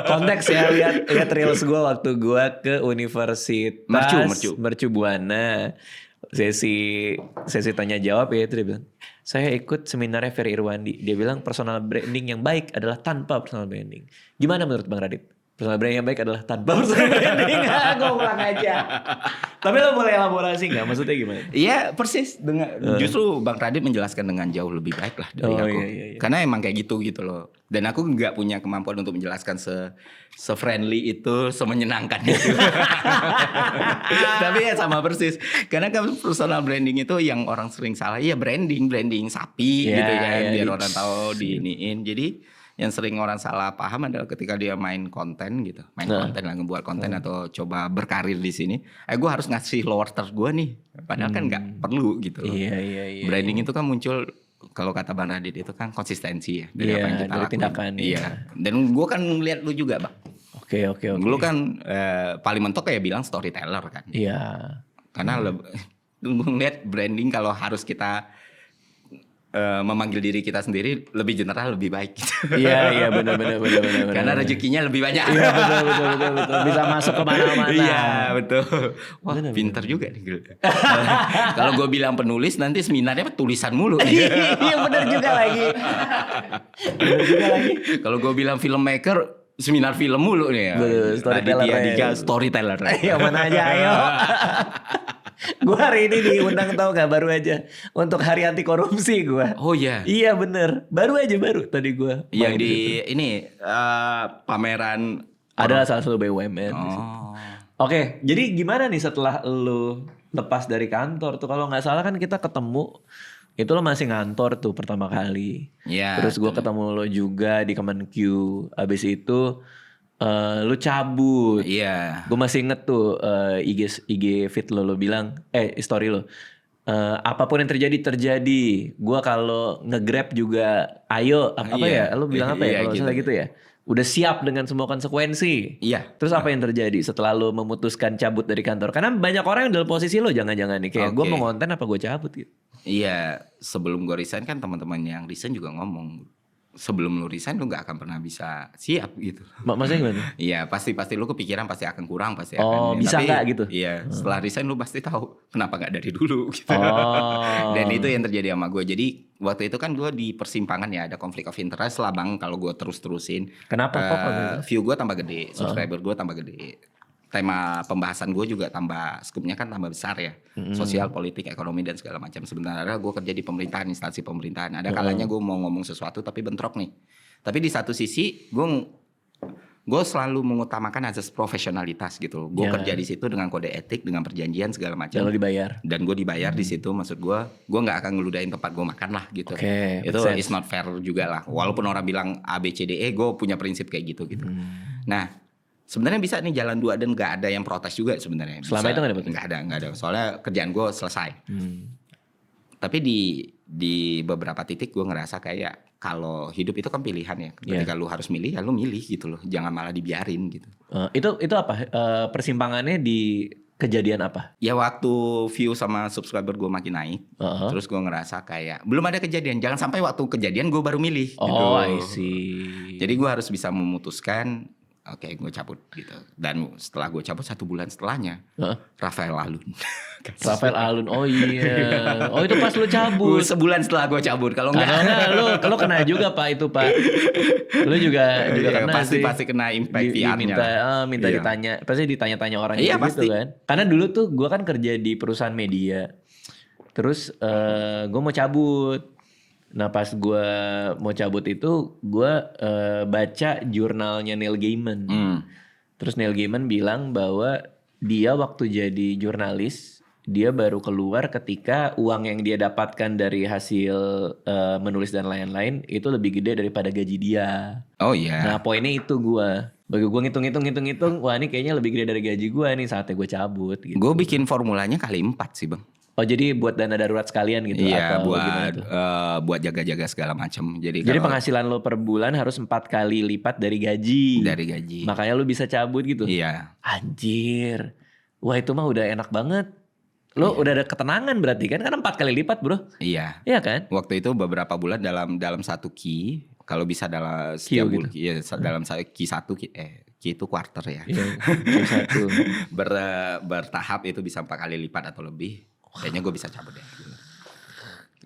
S1: Konteks ya, lihat reels gue waktu gue ke Universitas Mercu Buana. Sesi tanya jawab ya, itu dia bilang, saya ikut seminarnya Ferry Irwandi. Dia bilang personal branding yang baik adalah tanpa personal branding. Gimana menurut Bang Radit? Personal branding yang baik adalah tanpa personal branding. Gue ulang aja. Tapi lo boleh elaborasi gak? Maksudnya gimana?
S2: Iya persis. Justru Bang Radit menjelaskan dengan jauh lebih baik lah dari aku. Iya. Karena emang kayak gitu loh. Dan aku gak punya kemampuan untuk menjelaskan se-friendly itu, semenyenangkan itu. Tapi ya sama persis. Karena kan personal branding itu yang orang sering salah. Iya branding sapi gitu kan. Biar orang tahu diiniin. Jadi yang sering orang salah paham adalah ketika dia main konten gitu, konten lah, ngebuat konten atau coba berkarir di sini, gue harus ngasih lower third gue nih, padahal kan nggak perlu gitu loh.
S1: Iya.
S2: Branding itu kan muncul kalau kata Bang Radit itu kan konsistensi ya dari apa yang kita lakukan. Tindakan. Iya. Dan gue kan ngeliat lu juga Bang.
S1: Oke.
S2: Lu kan paling mentok kayak bilang storyteller kan.
S1: Iya.
S2: Karena lu ngeliat branding kalau harus kita memanggil diri kita sendiri lebih general lebih baik gitu.
S1: Iya benar.
S2: Karena rezekinya lebih banyak.
S1: Iya betul. Bisa masuk ke mana-mana.
S2: Iya betul. Wah pinter juga nih. Kalau gue bilang penulis nanti seminarnya tulisan mulu.
S1: Iya benar juga lagi.
S2: Kalau gue bilang filmmaker seminar film mulu nih ya.
S1: Betul.
S2: Storyteller.
S1: Ayo mana aja ayo. Gue hari ini diundang tahu gak baru aja untuk Hari Anti Korupsi gue.
S2: Oh iya.
S1: Iya bener. Baru tadi gue.
S2: Yang di ini pameran
S1: adalah salah satu BUMN.
S2: Oh.
S1: Oke, jadi gimana nih setelah lu lepas dari kantor tuh? Kalau nggak salah kan kita ketemu, itu lo masih ngantor tuh pertama kali.
S2: Iya.
S1: Terus gue ketemu lo juga di Kemenq. Abis itu lu cabut.
S2: Iya.
S1: Gue masih inget tuh IG feed lo bilang, story lo. Apapun yang terjadi. Gue kalau nge-grab juga, ayo apa ya? Lo bilang apa ya? Kalau salah gitu ya. Udah siap dengan semua konsekuensi.
S2: Iya.
S1: Terus apa yang terjadi setelah lo memutuskan cabut dari kantor? Karena banyak orang yang dalam posisi lo jangan-jangan nih kayak gue mau ngonten apa gue cabut gitu.
S2: Iya, sebelum gue resign kan teman-teman yang resign juga ngomong, sebelum lu resign lu gak akan pernah bisa siap gitu.
S1: Maksudnya gimana?
S2: Iya, pasti lu kepikiran pasti akan kurang, pasti akan.
S1: Bisa nggak gitu?
S2: Iya, setelah resign lu pasti tahu kenapa nggak dari dulu gitu. Dan itu yang terjadi sama gue. Jadi waktu itu kan gue di persimpangan ya, ada konflik of interest lah bang. Kalau gue terus-terusin,
S1: kenapa?
S2: View gue tambah gede, subscriber gue tambah gede. Tema pembahasan gue juga tambah, skupnya kan tambah besar ya. Sosial, politik, ekonomi dan segala macam. Sebenarnya gue kerja di pemerintahan, instansi pemerintahan. Ada kalanya gue mau ngomong sesuatu tapi bentrok nih. Tapi di satu sisi gue selalu mengutamakan azas profesionalitas gitu. Gue kerja di situ dengan kode etik, dengan perjanjian segala macam.
S1: Dan lo dibayar.
S2: Dan gue dibayar di situ. Maksud gue nggak akan ngeludahin tempat gue makan lah gitu. Itu is not fair juga lah. Walaupun orang bilang A B C D E, gue punya prinsip kayak gitu. Nah. Sebenarnya bisa nih jalan dua dan nggak ada yang protes juga sebenarnya.
S1: Selama itu
S2: nggak ada. Soalnya kerjaan gue selesai. Tapi di beberapa titik gue ngerasa kayak kalau hidup itu kan pilihan ya. Ketika lu harus milih ya lu milih gitu loh. Jangan malah dibiarin gitu.
S1: Itu apa? Persimpangannya di kejadian apa?
S2: Ya waktu view sama subscriber gue makin naik. Terus gue ngerasa kayak belum ada kejadian. Jangan sampai waktu kejadian gue baru milih.
S1: Oh,
S2: gitu.
S1: I see.
S2: Jadi gue harus bisa memutuskan. Oke, gue cabut gitu. Dan setelah gue cabut 1 bulan setelahnya, Rafael Alun.
S1: Rafael Alun, oh iya. Oh itu pas lu cabut.
S2: Sebulan setelah gue cabut. Kalau
S1: enggak, lu kena juga pak itu pak. Lu juga kena
S2: pasti kena impact PR-nya.
S1: Minta ditanya, pasti ditanya-tanya orang gitu
S2: pasti.
S1: Kan. Karena dulu tuh gue kan kerja di perusahaan media. Terus gue mau cabut. Nah pas gue mau cabut itu gue baca jurnalnya Neil Gaiman. Terus Neil Gaiman bilang bahwa dia waktu jadi jurnalis dia baru keluar ketika uang yang dia dapatkan dari hasil menulis dan lain-lain itu lebih gede daripada gaji dia.
S2: Oh iya.
S1: Nah poinnya itu gue. Bagi gue ngitung, wah ini kayaknya lebih gede dari gaji gue nih saatnya gue cabut. Gitu.
S2: Gue bikin formulanya kali 4 sih bang.
S1: Oh jadi buat dana darurat sekalian gitu?
S2: Iya buat jaga-jaga segala macam. Jadi
S1: penghasilan lo per bulan harus 4 kali lipat dari gaji. Makanya lo bisa cabut gitu?
S2: Iya.
S1: Anjir. Wah itu mah udah enak banget. Lo udah ada ketenangan berarti kan? Karena 4 kali lipat bro.
S2: Iya.
S1: Iya kan?
S2: Waktu itu beberapa bulan dalam satu key. Kalau bisa dalam setiap bulan. Iya dalam key 1 key itu quarter ya.
S1: Iya, key 1.
S2: Bertahap itu bisa 4 kali lipat atau lebih. Kayaknya gue bisa cabut ya.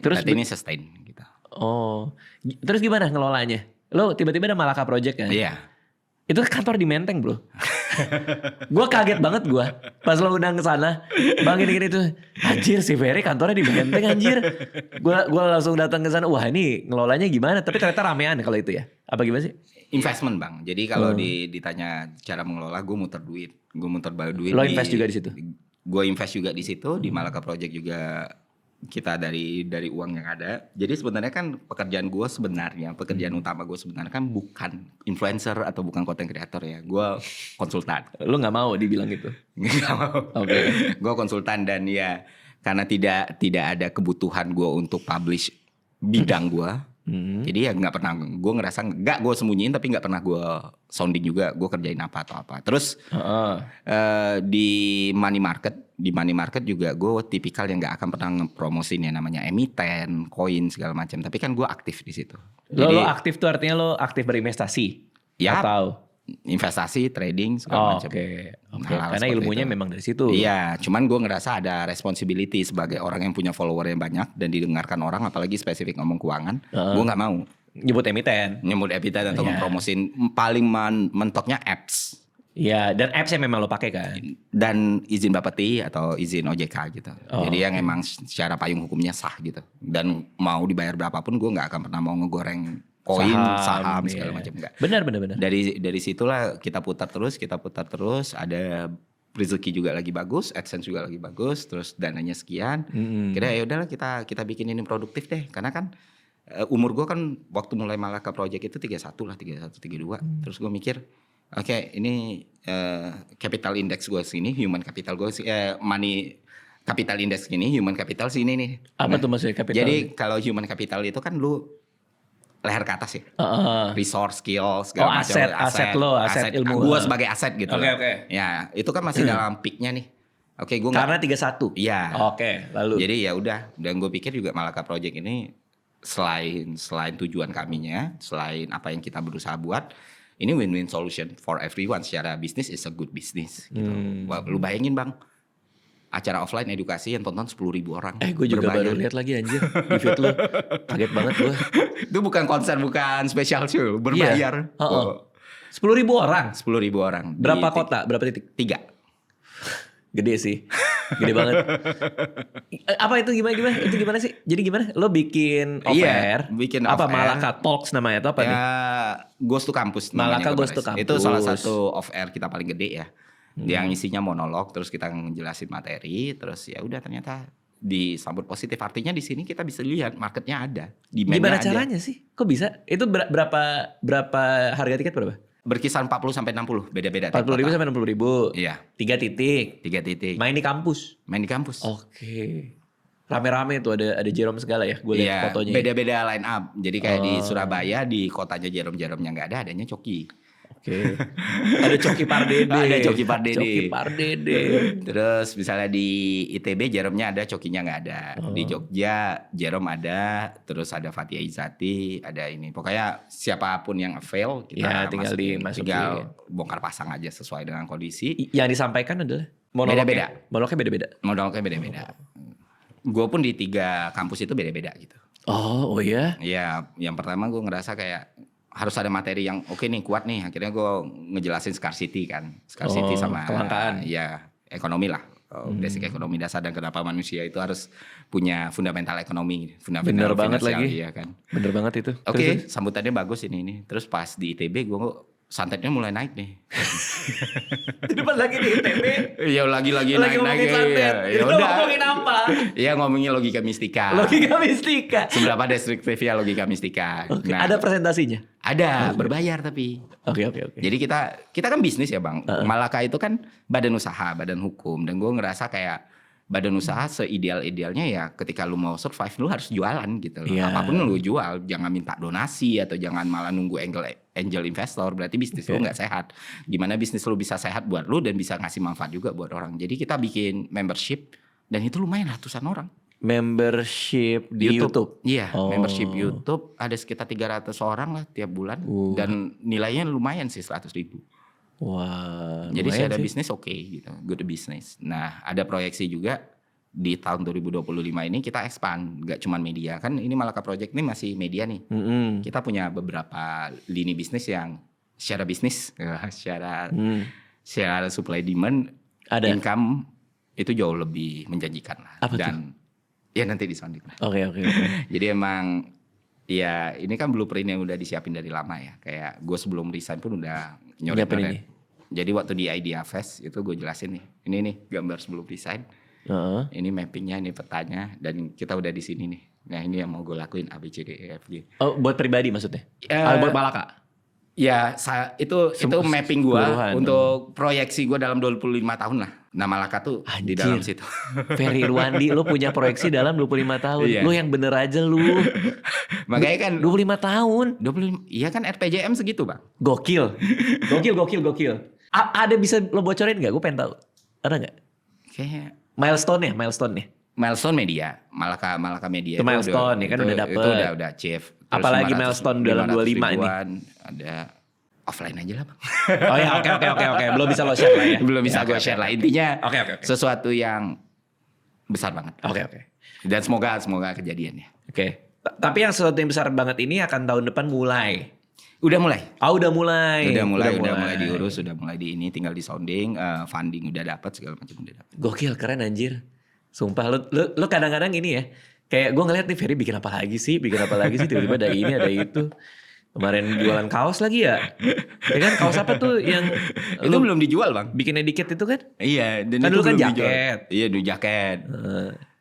S1: Terus
S2: ini sustain gitu.
S1: Oh, terus gimana ngelolanya? Lo tiba-tiba ada Malaka Project kan?
S2: Iya.
S1: Itu kantor di Menteng bro. Gue kaget banget gue pas lo undang ke sana. Bang ini tuh, anjir si Ferry kantornya di Menteng anjir. Gue langsung datang ke sana. Wah ini ngelolanya gimana? Tapi ternyata ramean kalau itu ya. Apa gimana sih?
S2: Investment bang. Jadi kalau ditanya cara mengelola, gue muter duit.
S1: Lo invest juga di situ?
S2: Gue invest juga di situ, di Malaka Project juga kita dari uang yang ada. Jadi sebenarnya kan pekerjaan utama gue sebenarnya kan bukan influencer atau bukan content creator ya. Gue konsultan.
S1: Lu nggak mau dibilang gitu?
S2: Nggak mau.
S1: Oke.
S2: Gue konsultan dan ya karena tidak ada kebutuhan gue untuk publish bidang gue. Jadi ya nggak pernah gue ngerasa gue sembunyiin tapi nggak pernah gue sounding juga gue kerjain apa atau apa. Terus di money market juga gue tipikal yang nggak akan pernah ngepromosin ya namanya emiten, koin segala macam. Tapi kan gue aktif di situ.
S1: Lo aktif tuh artinya lo aktif berinvestasi?
S2: Ya.
S1: Atau
S2: investasi, trading segala macam.
S1: Oke. Karena ilmunya memang dari situ.
S2: Iya, cuman gue ngerasa ada responsibility sebagai orang yang punya follower yang banyak dan didengarkan orang, apalagi spesifik ngomong keuangan. Gue nggak mau
S1: nyebut emiten
S2: atau mempromosin paling mentoknya apps.
S1: Iya, dan apps yang memang lo pakai kan?
S2: Dan izin Bapeti atau izin OJK gitu. Jadi yang emang secara payung hukumnya sah gitu. Dan mau dibayar berapapun gue nggak akan pernah mau ngegoreng koin, saham segala macam enggak.
S1: Benar.
S2: Dari situlah kita putar terus ada rezeki juga lagi bagus, AdSense juga lagi bagus, terus dananya sekian. Kira ya udahlah kita bikin ini produktif deh. Karena kan umur gue kan waktu mulai Malaka Project itu 31 lah, 31, 32. Terus gue mikir, oke, ini capital index gue sini, human capital gue money capital index gini, human capital sini nih.
S1: Apa tuh maksudnya capital?
S2: Jadi kalau human capital itu kan lu leher ke atas ya. Resource, skills, segala macam.
S1: Aset ilmu.
S2: Gue sebagai aset gitu.
S1: Oke.
S2: Ya, itu kan masih dalam peaknya nih. Oke, gue
S1: karena 31.
S2: Iya.
S1: Oke, lalu.
S2: Jadi ya udah, dan gue pikir juga Malaka Project ini selain tujuan kaminya, selain apa yang kita berusaha buat, ini win-win solution for everyone. Secara bisnis is a good business gitu. Lu bayangin Bang, acara offline edukasi yang tonton 10.000 orang.
S1: Gue juga baru lihat lagi anjir di feed lu. Kaget banget gue.
S2: Itu bukan konser, bukan special show, berbayar.
S1: 10.000 orang.
S2: 10.000 orang.
S1: Berapa kota? Berapa titik?
S2: 3.
S1: Gede sih. Gede banget. Apa itu gimana? Itu gimana sih? Jadi gimana? Lo bikin off-air?
S2: Bikin
S1: apa
S2: off-air.
S1: Malaka Talks namanya itu apa nih?
S2: Ghost to Campus.
S1: Malaka Ghost to Campus.
S2: Itu salah satu off-air kita paling gede ya. Yang isinya monolog, terus kita ngejelasin materi, terus ya udah ternyata disambut positif. Artinya di sini kita bisa lihat marketnya ada.
S1: Gimana caranya sih? Kok bisa? Itu berapa harga tiket berapa?
S2: Berkisar 40 sampai 60, beda-beda.
S1: 40.000 sampai 60.000.
S2: Iya.
S1: 3 titik.
S2: 3 titik.
S1: Main di kampus. Oke. Rame-rame tuh ada Jerome segala ya, gue lihat fotonya.
S2: Beda-beda line up. Jadi kayak di Surabaya di kotanya Jerome-nya nggak ada, adanya Coki.
S1: Oke. Ada Coki Pardede.
S2: Ada Coki Pardede.
S1: Coki Pardede.
S2: Terus misalnya di ITB Jerome-nya ada, Cokinya nggak ada. Di Jogja Jerome ada, terus ada Fathia Izati, ada ini. Pokoknya siapapun yang avail kita
S1: tinggal dimasukin.
S2: Tinggal bongkar pasang aja sesuai dengan kondisi.
S1: Yang disampaikan adalah
S2: beda-beda.
S1: Monolognya beda-beda.
S2: Gue pun di 3 kampus itu beda-beda gitu.
S1: Oh iya?
S2: Iya, yang pertama gue ngerasa kayak harus ada materi yang oke nih, kuat nih. Akhirnya gue ngejelasin scarcity kan. Scarcity sama
S1: kelangkaan.
S2: Ya, ekonomi lah. Basic ekonomi dasar dan kenapa manusia itu harus punya fundamental ekonomi.
S1: Bener banget lagi.
S2: Iya kan.
S1: Bener banget itu.
S2: Oke, sambutannya bagus ini. Terus pas di ITB gue santetnya mulai naik nih.
S1: Jadi pas lagi di ITB.
S2: Iya lagi naik.
S1: Ya udah. Ngomongin apa?
S2: Iya ngomongin logika mistika. Seberapa destruktifnya logika mistika.
S1: Okay. Nah, ada presentasinya?
S2: Ada, berbayar tapi.
S1: Oke.
S2: Jadi kita kan bisnis ya Bang. Malaka itu kan badan usaha, badan hukum. Dan gue ngerasa kayak badan usaha seideal-idealnya ya ketika lu mau survive lu harus jualan gitu loh. Apapun lu jual, jangan minta donasi atau jangan malah nunggu angel investor, berarti bisnis lu nggak sehat. Gimana bisnis lu bisa sehat buat lu dan bisa ngasih manfaat juga buat orang. Jadi kita bikin membership dan itu lumayan ratusan orang.
S1: Membership di YouTube?
S2: Iya, membership YouTube ada sekitar 300 orang lah tiap bulan dan nilainya lumayan sih 100.000.
S1: Wah,
S2: jadi sih ada bisnis gitu, good business. Nah, ada proyeksi juga di tahun 2025 ini kita expand, gak cuma media. Kan ini Malaka Project ini masih media nih. Kita punya beberapa lini bisnis yang secara bisnis, secara supply demand, ada income itu jauh lebih menjanjikan lah.
S1: Apa
S2: dan
S1: tuh?
S2: Ya nanti disounding lah.
S1: Oke.
S2: Jadi emang ya ini kan blueprint yang udah disiapin dari lama ya. Kayak gue sebelum resign pun udah nyoret. Jadi waktu di Idea Fest itu gue jelasin nih. Ini nih gambar sebelum resign. Ini mappingnya, ini petanya. Dan kita udah di sini nih. Nah ini yang mau gue lakuin A, B, C, D, E, F, G.
S1: Oh buat pribadi maksudnya? Buat Malaka?
S2: Ya itu mapping gue untuk proyeksi gue dalam 25 tahun lah. Nah Malaka tuh di dalam situ.
S1: Ferry Irwandi lo punya proyeksi dalam 25 tahun. Iya. Lo yang bener aja lu.
S2: Makanya kan
S1: 25 tahun.
S2: 25. Iya kan RPJM segitu Bang.
S1: Gokil. Ada bisa lo bocorin gak? Gue pengen tahu. Ada gak?
S2: Kayak
S1: milestone-nya.
S2: Milestone media. Malaka Media.
S1: Itu milestone kan udah dapet.
S2: Itu udah achieve.
S1: Apalagi milestone dalam 25 ini.
S2: Ada offline aja lah Bang.
S1: Oh ya oke. Belum bisa lo share lah ya.
S2: Belum bisa gue share lah. Intinya
S1: oke.
S2: sesuatu yang besar banget.
S1: Oke.
S2: Dan semoga kejadiannya.
S1: Oke. Tapi yang sesuatu yang besar banget ini akan tahun depan mulai.
S2: Udah mulai.
S1: Udah mulai
S2: diurus, udah mulai di ini, tinggal di sounding, funding udah dapat, segala macam udah dapat.
S1: Gokil, keren anjir. Sumpah lo kadang-kadang ini ya. Kayak gue ngeliat nih Ferry bikin apa lagi sih tiba-tiba ada ini ada itu. Kemarin jualan kaos lagi ya? Ya kan kaos apa tuh yang
S2: itu belum dijual bang?
S1: Bikinnya dikit itu kan?
S2: Iya. Dan
S1: kan
S2: itu
S1: dulu kan
S2: belum
S1: jaket.
S2: Dijual. Iya dulu jaket.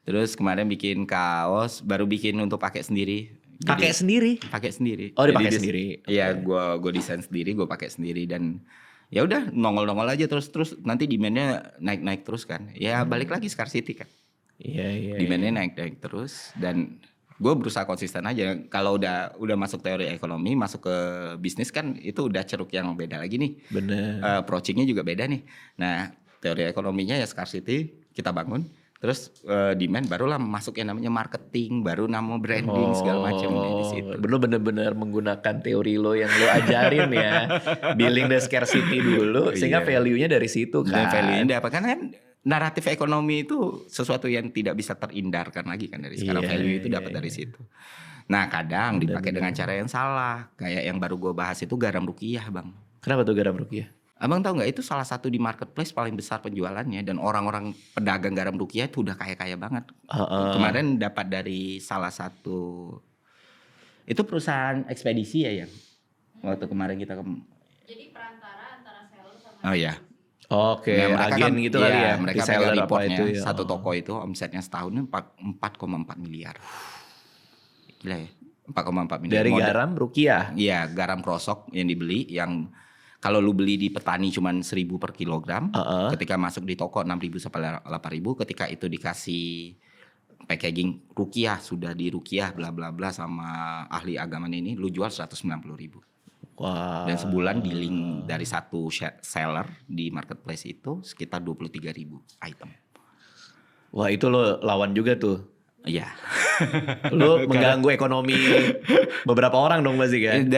S2: Terus kemarin bikin kaos, baru bikin untuk pakai sendiri.
S1: Pakai sendiri?
S2: Pakai sendiri.
S1: Oh dipakai sendiri?
S2: Iya, gue desain sendiri, gue pakai sendiri dan ya udah nongol aja terus nanti demand-nya naik terus kan. Ya balik lagi scarcity kan.
S1: Iya.
S2: Demand-nya naik terus dan gue berusaha konsisten aja. Kalau udah masuk teori ekonomi, masuk ke bisnis kan itu udah ceruk yang beda lagi nih.
S1: Bener.
S2: Approaching-nya juga beda nih. Nah, teori ekonominya ya scarcity kita bangun. Terus demand barulah masuk yang namanya marketing, baru nama branding segala macam di situ.
S1: Bener-bener menggunakan teori lo yang lo ajarin ya. Building the scarcity dulu sehingga value-nya dari situ kan.
S2: Value-nya apa? Karena kan naratif ekonomi itu sesuatu yang tidak bisa terhindarkan lagi kan dari sekarang. Value itu dapat dari situ. Nah, kadang dipakai dengan cara yang salah. Kayak yang baru gue bahas itu garam rukiah, Bang.
S1: Kenapa tuh garam rukiah?
S2: Abang tahu nggak itu salah satu di marketplace paling besar penjualannya dan orang-orang pedagang garam rukiah itu udah kaya banget. Kemarin dapat dari salah satu itu perusahaan ekspedisi ya yang waktu kemarin kita
S3: jadi perantara antara seller sama
S2: Oh ya.
S1: Oke, agen gitu kali ya.
S2: Mereka pegang reportnya itu, satu toko itu omsetnya setahun 4,4 miliar. Gila ya. 4,4 miliar.
S1: Dari garam rukiah.
S2: Iya, garam krosok yang dibeli yang kalau lu beli di petani cuman 1.000 per kilogram, ketika masuk di toko 6.000 sampai 8.000, ketika itu dikasih packaging rukiah, sudah di rukiah bla bla bla sama ahli agama ini, lu jual 190.000.
S1: Wah.
S2: Dan sebulan di link dari satu seller di marketplace itu sekitar 23.000 item.
S1: Wah itu lo lawan juga tuh.
S2: Iya.
S1: Lo mengganggu ekonomi beberapa orang dong pasti kan?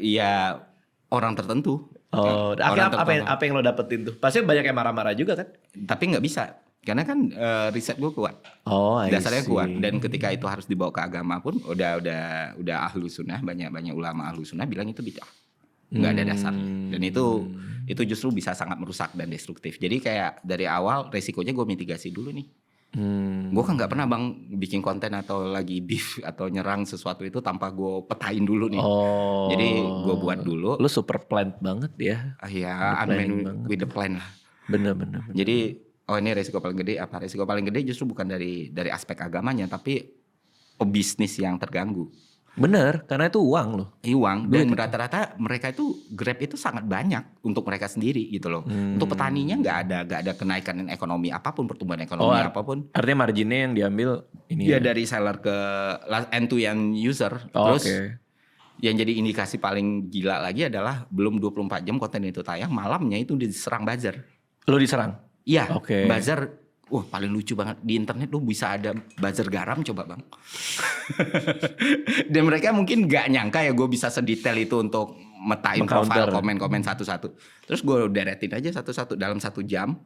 S2: Iya orang tertentu.
S1: Oh, apa yang lo dapetin tuh? Pasti banyak yang marah-marah juga kan?
S2: Tapi nggak bisa. Karena kan riset gue kuat. Dasarnya kuat dan ketika itu harus dibawa ke agama pun udah ahlu sunnah, banyak ulama ahlu sunnah bilang itu bid'ah. Nggak ada dasarnya. Dan itu justru bisa sangat merusak dan destruktif. Jadi kayak dari awal resikonya gue mitigasi dulu nih. Gue kan nggak pernah bang bikin konten atau lagi beef atau nyerang sesuatu itu tanpa gue petain dulu nih. Jadi gue buat dulu.
S1: Lu super plan banget ya.
S2: Ya, unman with the plan lah.
S1: Bener.
S2: Jadi ini resiko paling gede apa? Resiko paling gede justru bukan dari aspek agamanya tapi pebisnis yang terganggu.
S1: Bener, karena itu uang loh.
S2: Uang dan rata-rata mereka itu Grab itu sangat banyak untuk mereka sendiri gitu loh. Untuk petaninya nggak ada kenaikan ekonomi apapun, pertumbuhan ekonomi apapun.
S1: Artinya marginnya yang diambil ini
S2: ya dari seller ke end to end user. Terus yang jadi indikasi paling gila lagi adalah belum 24 jam konten itu tayang, malamnya itu diserang buzzer.
S1: Lo diserang?
S2: Iya, buzzer. Wah paling lucu banget di internet lu bisa ada buzzer garam coba bang. Dan mereka mungkin gak nyangka ya gue bisa sedetail itu untuk metain profile komen-komen satu-satu. Terus gue deretin aja satu-satu dalam 1 jam.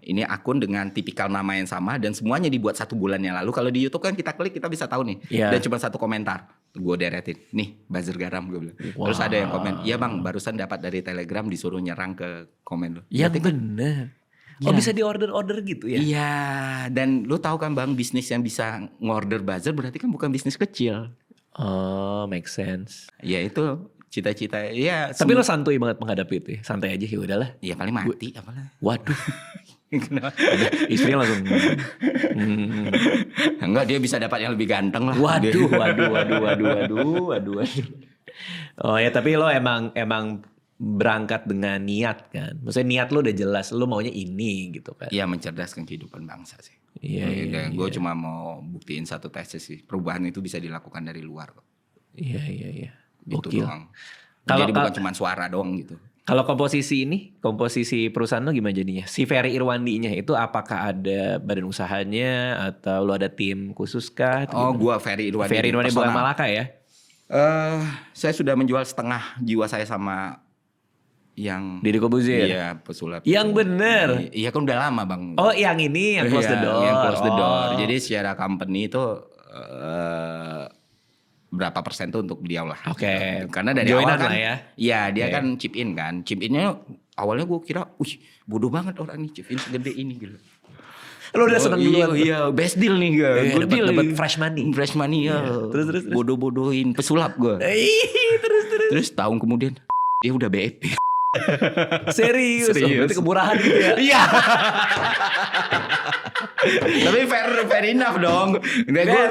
S2: Ini akun dengan tipikal nama yang sama dan semuanya dibuat 1 bulan yang lalu. Kalau di YouTube kan kita klik kita bisa tahu nih. Dan cuma 1 komentar. Gue deretin, nih buzzer garam gue bilang. Terus ada yang komen, iya bang barusan dapat dari Telegram disuruh nyerang ke komen lu.
S1: Iya bener. Oh bisa di-order gitu ya?
S2: Iya, dan lu tahu kan bang bisnis yang bisa ngorder buzzer berarti kan bukan bisnis kecil.
S1: Oh, make sense.
S2: Ya itu cita-cita ya.
S1: Tapi lo santuy banget menghadapi itu ya? Santai aja ya udahlah.
S2: Iya paling mati apalah.
S1: Waduh. Istrinya langsung.
S2: Enggak dia bisa dapat yang lebih ganteng lah.
S1: Waduh. Oh ya tapi lo emang berangkat dengan niat kan. Maksudnya niat lo udah jelas, lo maunya ini gitu kan.
S2: Iya mencerdaskan kehidupan bangsa sih.
S1: Iya.
S2: Gue cuma mau buktiin satu tesis sih. Perubahan itu bisa dilakukan dari luar kok.
S1: Iya.
S2: Gitu doang. Jadi bukan cuma suara doang gitu.
S1: Kalau komposisi perusahaan lo gimana jadinya? Si Ferry Irwandinya itu apakah ada badan usahanya atau lo ada tim khusus kah?
S2: Gue Ferry Irwandi.
S1: Ferry Irwandi Bola Malaka ya?
S2: Saya sudah menjual setengah jiwa saya sama yang
S1: Deddy Corbuzier.
S2: Iya, pesulap.
S1: Yang bener.
S2: Iya kan udah lama bang.
S1: Oh yang ini yang close the door.
S2: Yang close the door. Jadi secara company itu berapa persen tuh untuk beliau lah.
S1: Oke.
S2: Karena dari awal kan.
S1: Ya.
S2: Iya dia kan chip in kan. Chip innya awalnya gue kira, bodoh banget orang ini chip in segede ini gitu.
S1: Lo udah seneng duluan.
S2: Iya, best deal nih gue. Good deal.
S1: Dapat fresh money.
S2: Fresh money ya.
S1: Terus.
S2: Bodoh-bodohin pesulap gue. Terus tahun kemudian dia udah BEP.
S1: Serius. Berarti kemurahan gitu ya.
S2: Iya. Tapi fair enough dong.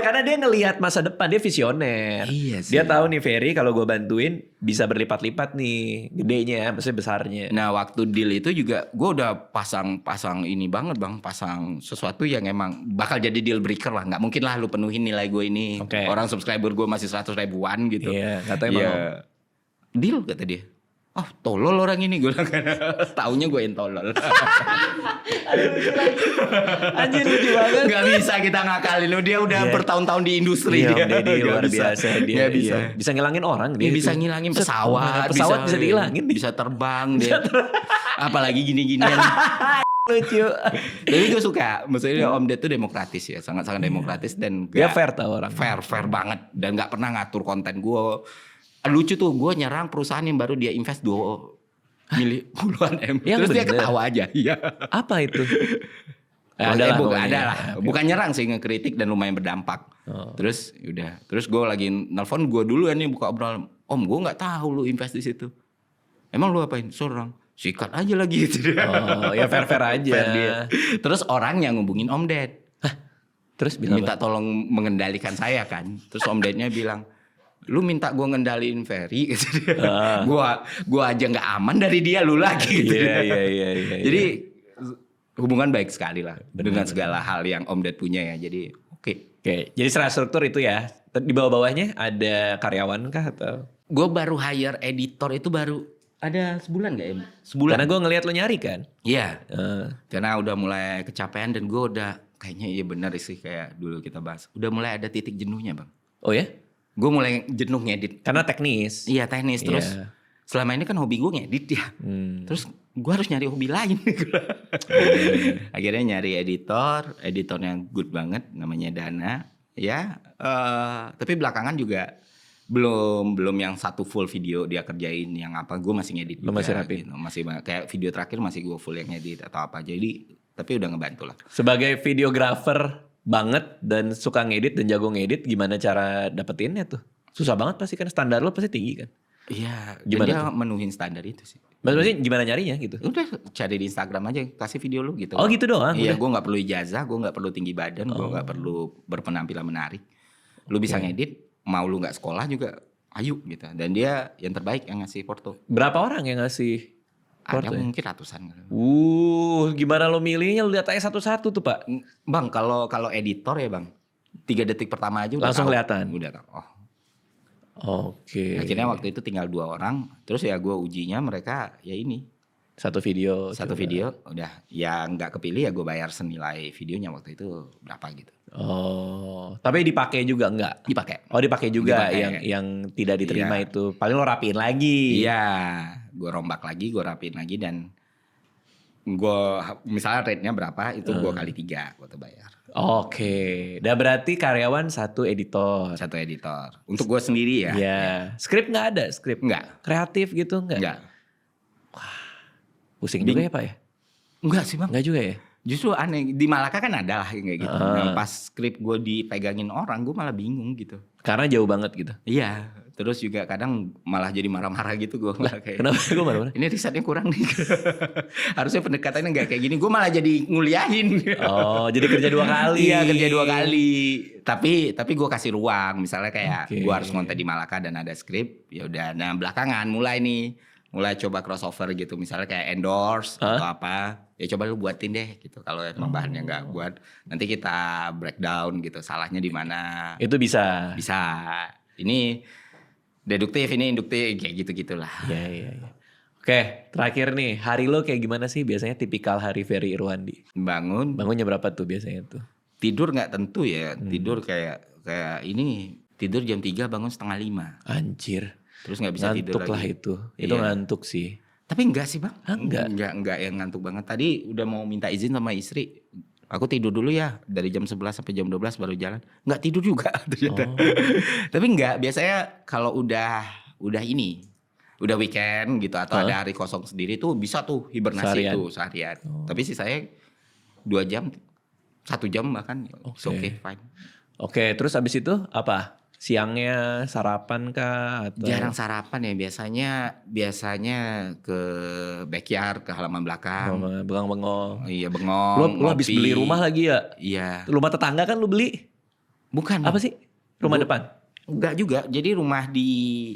S1: Karena dia ngelihat masa depan, dia visioner.
S2: Iya sih.
S1: Dia tahu nih Ferry kalau gue bantuin bisa berlipat-lipat nih gedenya, maksudnya besarnya.
S2: Nah waktu deal itu juga gue udah pasang ini banget bang, pasang sesuatu yang emang bakal jadi deal breaker lah. Nggak mungkin lah lu penuhin nilai gue ini. Orang subscriber gue masih 100 ribuan gitu.
S1: Iya, katanya mau.
S2: Deal kata dia. Oh tolol orang ini gue bilang. Taunya gue yang tolol.
S1: Anjir lucu banget.
S2: Gak bisa kita ngakalin lu. Dia udah bertahun-tahun di industri.
S1: Iya, dia luar biasa. Dia
S2: bisa.
S1: Bisa ngilangin orang.
S2: Dia bisa ngilangin pesawat.
S1: Pesawat bisa dihilangin.
S2: Bisa terbang dia. Apalagi gini-ginian.
S1: Lucu.
S2: Jadi gue suka. Maksudnya Om Ded tuh demokratis ya. Sangat-sangat demokratis. Dan
S1: dia fair tau orang.
S2: Fair banget. Dan gak pernah ngatur konten gue. Lucu tuh gue nyerang perusahaan yang baru dia invest 2 puluhan M. Terus dia ketawa aja. Iya.
S1: Apa itu?
S2: Ada lah. Bukan nyerang sih, ngekritik dan lumayan berdampak. Terus udah. Terus gue lagi nelfon gue dulu nih buka obrolan. Om gue nggak tahu lu invest di situ. Emang lu apain? Seorang sikat aja lagi gitu.
S1: Ya fair aja.
S2: Fair dia. Terus orang yang ngubungin Om Ded.
S1: Terus bilang
S2: minta tolong mengendalikan saya kan. Terus Om Dednya bilang, lu minta gue ngendaliin Ferry gitu. Gua aja nggak aman dari dia, lu lagi gitu.
S1: Iya.
S2: Jadi hubungan baik sekali lah dengan segala hal yang Om Ded punya ya. Jadi oke.
S1: Jadi secara struktur itu ya. Di bawah-bawahnya ada karyawan kah atau?
S2: Gue baru hire editor itu baru ada sebulan nggak ya? Sebulan.
S1: Karena gue ngeliat lu nyari kan.
S2: Iya. Karena udah mulai kecapean dan gue udah kayaknya iya benar sih kayak dulu kita bahas. Udah mulai ada titik jenuhnya bang.
S1: Oh ya?
S2: Gue mulai jenuh ngedit.
S1: Karena teknis.
S2: Iya teknis. Terus selama ini kan hobi gue ngedit ya. Terus gue harus nyari hobi lain. Akhirnya nyari editornya good banget. Namanya Dana. Ya. Tapi belakangan juga belum yang satu full video dia kerjain. Yang apa gue masih ngedit.
S1: Lo masih rapi?
S2: Gitu. Masih kayak video terakhir masih gue full yang ngedit atau apa. Jadi tapi udah ngebantu lah.
S1: Sebagai videografer banget dan suka ngedit dan jago ngedit, gimana cara dapetinnya tuh? Susah banget pasti kan, standar lo pasti tinggi kan?
S2: Iya,
S1: gimana
S2: dia
S1: tuh?
S2: menuhin standar itu sih.
S1: Maksudnya gimana nyarinya gitu?
S2: Udah cari di Instagram aja, kasih video lu gitu.
S1: Oh gitu doang?
S2: Iya, gue gak perlu ijazah, gue gak perlu tinggi badan, gue gak perlu berpenampilan menarik. Lu bisa ngedit, mau lu gak sekolah juga, ayo gitu. Dan dia yang terbaik yang ngasih porto.
S1: Berapa orang yang ngasih?
S2: Ada mungkin ratusan.
S1: Gimana lo milihnya? Lo lihat aja satu-satu tuh Pak.
S2: Bang, kalau editor ya bang, 3 detik pertama aja udah
S1: langsung
S2: tahu.
S1: Kelihatan.
S2: Udah tahu. Oh.
S1: Oke.
S2: Akhirnya waktu itu tinggal 2 orang, terus ya gue ujinya mereka ya ini.
S1: Satu video.
S2: Udah. Ya nggak kepilih ya gue bayar senilai videonya waktu itu berapa gitu.
S1: Oh, tapi dipakai juga enggak?
S2: Dipakai.
S1: Oh dipakai juga yang tidak diterima itu. Paling lo rapiin lagi.
S2: Iya, gue rombak lagi, gue rapiin lagi dan gue misalnya rate-nya berapa itu gue kali 3 gue bayar.
S1: Oke, dan berarti karyawan 1 editor.
S2: 1 editor. Untuk gue sendiri ya.
S1: Iya. Skrip nggak ada? Skrip
S2: nggak.
S1: Kreatif gitu nggak?
S2: Nggak.
S1: Wah, pusing juga ya Pak ya?
S2: Enggak sih bang.
S1: Nggak juga ya?
S2: Justru aneh, di Malaka kan ada lah yang kayak gitu. Nah, pas skrip gue dipegangin orang, gue malah bingung gitu.
S1: Karena jauh banget gitu?
S2: Iya, terus juga kadang malah jadi marah-marah gitu gue. Kayak,
S1: kenapa gue marah-marah?
S2: Ini risetnya kurang nih. Harusnya pendekatannya gak kayak gini, gue malah jadi nguliahin.
S1: Oh, jadi kerja 2 kali.
S2: Iya, kerja 2 kali. Tapi gue kasih ruang, misalnya kayak gue harus ngonten di Malaka dan ada skrip. Ya udah, nah belakangan mulai coba crossover gitu, misalnya kayak endorse atau apa, ya coba lu buatin deh gitu. Kalau emang bahannya nggak buat, nanti kita breakdown gitu, salahnya di mana.
S1: Itu bisa.
S2: Ini deduktif, ini induktif, kayak gitu gitulah.
S1: Iya. Oke, terakhir nih, hari lo kayak gimana sih biasanya tipikal hari Ferry Irwandi? Bangunnya berapa tuh biasanya tuh?
S2: Tidur nggak tentu ya, tidur kayak ini tidur jam 3 bangun setengah 5.
S1: Anjir.
S2: Terus nggak bisa tidur lagi.
S1: Ngantuk lah itu ngantuk sih.
S2: Tapi enggak sih bang.
S1: Enggak
S2: yang ngantuk banget. Tadi udah mau minta izin sama istri. Aku tidur dulu ya. Dari jam 11 sampai jam 12 baru jalan. Enggak tidur juga. Tapi enggak. Biasanya kalau udah weekend gitu. Atau ada hari kosong sendiri tuh bisa tuh hibernasi seharian. Tapi sih saya 2 jam 1 jam bahkan. Oke, fine.
S1: Oke, terus abis itu apa? Siangnya sarapan kah? Atau?
S2: Jarang sarapan ya, biasanya ke backyard, ke halaman belakang.
S1: Bengong-bengong.
S2: Iya, bengong.
S1: Lu habis beli rumah lagi ya?
S2: Iya.
S1: Rumah tetangga kan lu beli?
S2: Bukan.
S1: Apa sih? Rumah depan?
S2: Enggak juga. Jadi rumah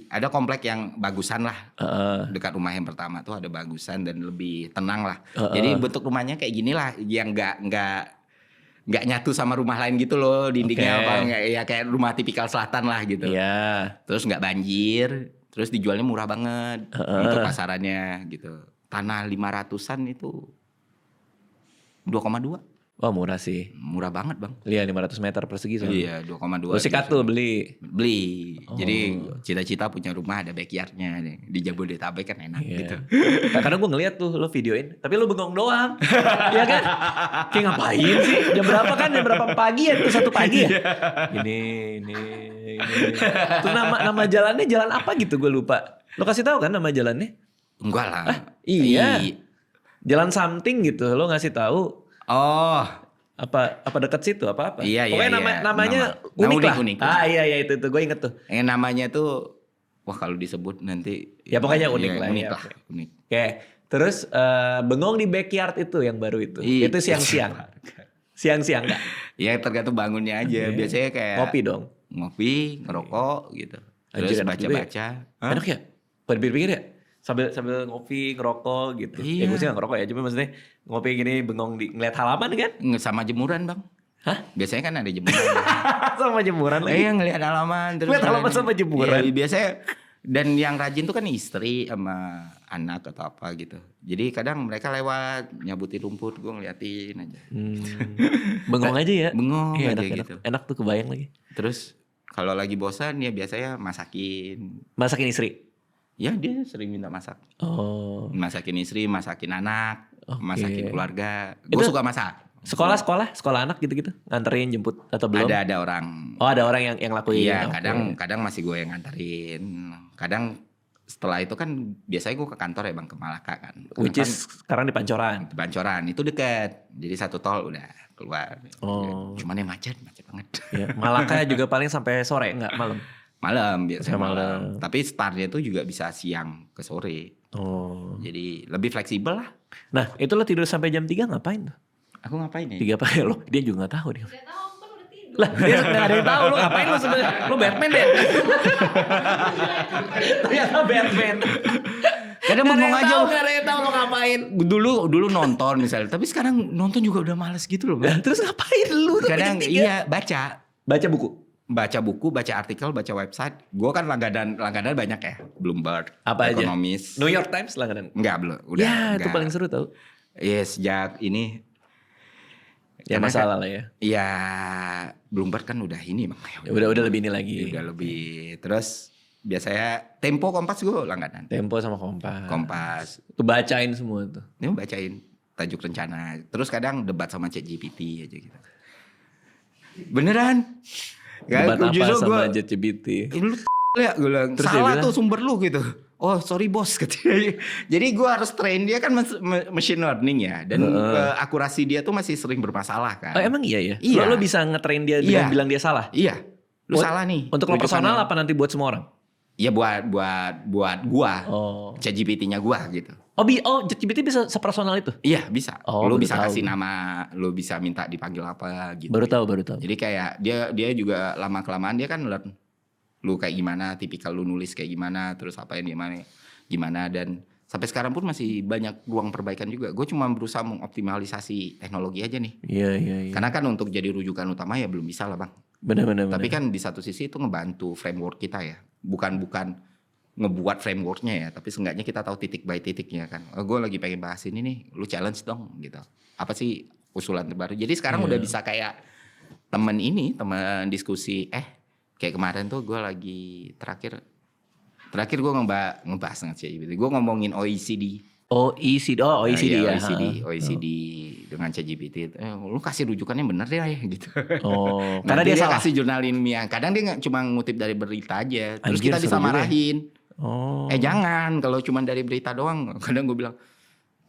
S2: ada komplek yang bagusan lah. Dekat rumah yang pertama tuh ada bagusan dan lebih tenang lah. Jadi bentuk rumahnya kayak gini lah, yang nggak nyatu sama rumah lain gitu loh, dindingnya apa ya kayak rumah tipikal selatan lah gitu.
S1: Iya.
S2: Terus nggak banjir, terus dijualnya murah banget untuk pasarannya gitu. Tanah 500-an itu 2,2.
S1: Wah murah sih.
S2: Murah banget bang.
S1: Iya 500 meter persegi soalnya.
S2: Iya 2,2.
S1: Lu sikat tuh beli.
S2: Jadi cita-cita punya rumah ada backyardnya di Jabodetabek kan enak gitu.
S1: Kadang gue ngeliat tuh lo videoin, tapi lo bengong doang, ya kan? Kayak ngapain sih? Jam berapa kan? Jam berapa pagi ya? Itu 1 pagi ya? Ini. Tuh nama jalannya jalan apa gitu gue lupa. Lo kasih tahu kan nama jalannya?
S2: Enggak lah.
S1: Iya. Jalan something gitu. Lo ngasih tahu.
S2: Oh,
S1: apa dekat situ apa?
S2: Iya.
S1: Pokoknya namanya unik lah.
S2: Unik.
S1: Iya itu gue inget tuh.
S2: Namanya tuh wah kalau disebut nanti
S1: ya pokoknya unik lah.
S2: Unik
S1: ya.
S2: lah. Unik.
S1: Oke. Terus bengong di backyard itu yang baru itu. Itu siang-siang. Siang-siang enggak?
S2: Ya tergantung bangunnya aja. Biasanya kayak
S1: ngopi dong.
S2: Ngopi, ngerokok gitu. Terus baca-baca.
S1: Enak ya? Pada pikir-pikir ya? Sambil ngopi, ngerokok gitu.
S2: Iya.
S1: Ya gue sih gak ngerokok ya, cuma maksudnya ngopi gini bengong ngeliat halaman kan?
S2: Sama jemuran bang.
S1: Hah?
S2: Biasanya kan ada jemuran.
S1: Sama jemuran lagi?
S2: Iya ngeliat halaman.
S1: Ngeliat halaman sama jemuran?
S2: Iya, biasanya. Dan yang rajin tuh kan istri sama anak atau apa gitu. Jadi kadang mereka lewat nyabutin rumput, gue ngeliatin aja.
S1: Bengong aja ya?
S2: Bengong
S1: ya,
S2: aja
S1: enak,
S2: gitu.
S1: Enak tuh kebayang lagi.
S2: Terus kalau lagi bosan ya biasanya masakin.
S1: Masakin istri?
S2: Ya dia sering minta masak.
S1: Oh.
S2: Masakin istri, masakin anak, masakin keluarga. Gue
S1: Itu
S2: suka masak.
S1: Sekolah anak gitu-gitu? Nganterin, jemput atau belum?
S2: Ada orang.
S1: Oh ada orang yang lakuin?
S2: Iya kadang masih gue yang nganterin. Kadang setelah itu kan biasanya gue ke kantor ya bang, ke Malaka kan.
S1: Which is sekarang di Pancoran?
S2: Di Pancoran, itu deket. Jadi 1 tol udah keluar.
S1: Oh.
S2: Cuman yang macet banget.
S1: Ya, Malaka juga paling sampai sore enggak malam?
S2: Malam biasanya
S1: malam.
S2: Tapi startnya tuh juga bisa siang ke sore.
S1: Oh.
S2: Jadi lebih fleksibel lah.
S1: Nah itu lo tidur sampai jam 3 ngapain tuh?
S2: Aku ngapain ya?
S1: 3 pagi lo, dia juga gak tahu dia.
S3: Udah tahu kan udah tidur.
S1: Lah dia gak ada yang tahu lo ngapain lo sebenarnya. Lo Batman deh. Ternyata Batman.
S2: Kadang bengong aja.
S1: Gak ada yang tahu lo ngapain.
S2: Dulu nonton misalnya. Tapi sekarang nonton juga udah males gitu loh.
S1: Nah, terus ngapain lu?
S2: Kadang iya baca.
S1: Baca buku.
S2: Baca buku, baca artikel, baca website. Gue kan langganan banyak ya. Bloomberg,
S1: apa aja?
S2: Economist.
S1: New York Times langganan.
S2: Enggak belum. Udah.
S1: Ya
S2: enggak.
S1: itu paling seru tau.
S2: Iya sejak ini.
S1: Ya masalah lah ya.
S2: Iya Bloomberg kan udah ini bang.
S1: Ya, udah lebih ini lagi.
S2: Udah lebih. Terus biasanya Tempo, Kompas gue langganan.
S1: Tempo sama Kompas. Tuh bacain semua tuh.
S2: Ini bacain tajuk rencana. Terus kadang debat sama ChatGPT aja gitu. Beneran?
S1: Debat apa sama ChatGPT?
S2: Lu ya gue bilang, salah tuh sumber lu gitu. Oh sorry bos katanya. Jadi gue harus train dia kan machine learning ya. Dan akurasi dia tuh masih sering bermasalah kan.
S1: Oh emang iya ya?
S2: Iya.
S1: Lo bisa ngetrain dia dengan bilang dia salah?
S2: Iya. Lu salah nih.
S1: Untuk lo personal apa nanti buat semua orang?
S2: Iya buat gua.
S1: Oh.
S2: ChatGPT-nya gua gitu.
S1: Oh ChatGPT bisa sepersonal itu?
S2: Iya bisa.
S1: Oh,
S2: lu bisa kasih nama, lu bisa minta dipanggil apa gitu.
S1: Baru tahu.
S2: Jadi kayak dia juga lama kelamaan dia kan learn lu kayak gimana, tipikal lu nulis kayak gimana, terus apa yang gimana dan sampai sekarang pun masih banyak ruang perbaikan juga. Gue cuma berusaha mengoptimalisasi teknologi aja nih.
S1: Iya.
S2: Karena kan untuk jadi rujukan utama ya belum bisa lah bang.
S1: Benar.
S2: Tapi kan di satu sisi itu ngebantu framework kita ya. Bukan ngebuat frameworknya ya, tapi seenggaknya kita tahu titik by titiknya kan. Oh, gue lagi pengen bahas ini nih, lu challenge dong gitu. Apa sih usulan terbaru? Jadi sekarang udah bisa kayak temen diskusi. Kayak kemarin tuh gue lagi terakhir gue ngebahas dengan ChatGPT. Gue ngomongin OECD.
S1: OECD ya.
S2: OECD dengan ChatGPT. Lu kasih rujukannya bener ya gitu.
S1: Oh, karena dia salah.
S2: Kasih jurnal ilmiah. Kadang dia cuma ngutip dari berita aja. Terus
S1: Anjir,
S2: kita bisa marahin.
S1: Oh.
S2: Jangan kalau cuma dari berita doang. Kadang gue bilang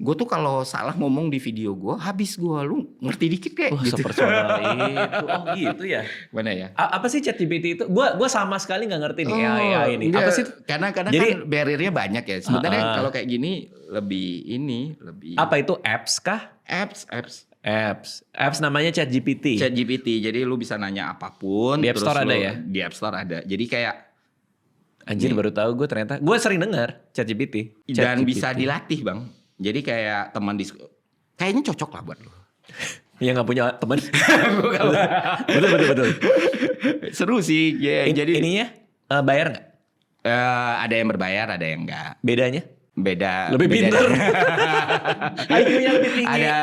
S2: Gue tuh kalau salah ngomong di video gue, habis gue. Lu ngerti dikit kayak gitu.
S1: Sepersonal itu. Oh gitu ya.
S2: Mana ya?
S1: Apa sih ChatGPT itu? Gua sama sekali nggak ngerti nih AI ini. Apa sih itu?
S2: Karena
S1: Jadi,
S2: kan barrier-nya banyak ya. Sebenarnya kalau kayak gini lebih.
S1: Apa itu apps kah? Apps namanya ChatGPT.
S2: ChatGPT. Jadi lu bisa nanya apapun.
S1: Di App Store ada ya?
S2: Di App Store ada. Jadi kayak
S1: Anjir baru tahu gue ternyata. Gue sering dengar ChatGPT.
S2: Dan bisa dilatih bang. Jadi kayak teman kayaknya cocok lah buat lu.
S1: Yang nggak punya teman. betul.
S2: Seru sih. Yeah, jadi
S1: ininya bayar nggak?
S2: Ada yang berbayar, ada yang enggak.
S1: Bedanya?
S2: Beda.
S1: Lebih pintar. IQ-nya lebih tinggi.
S2: Ada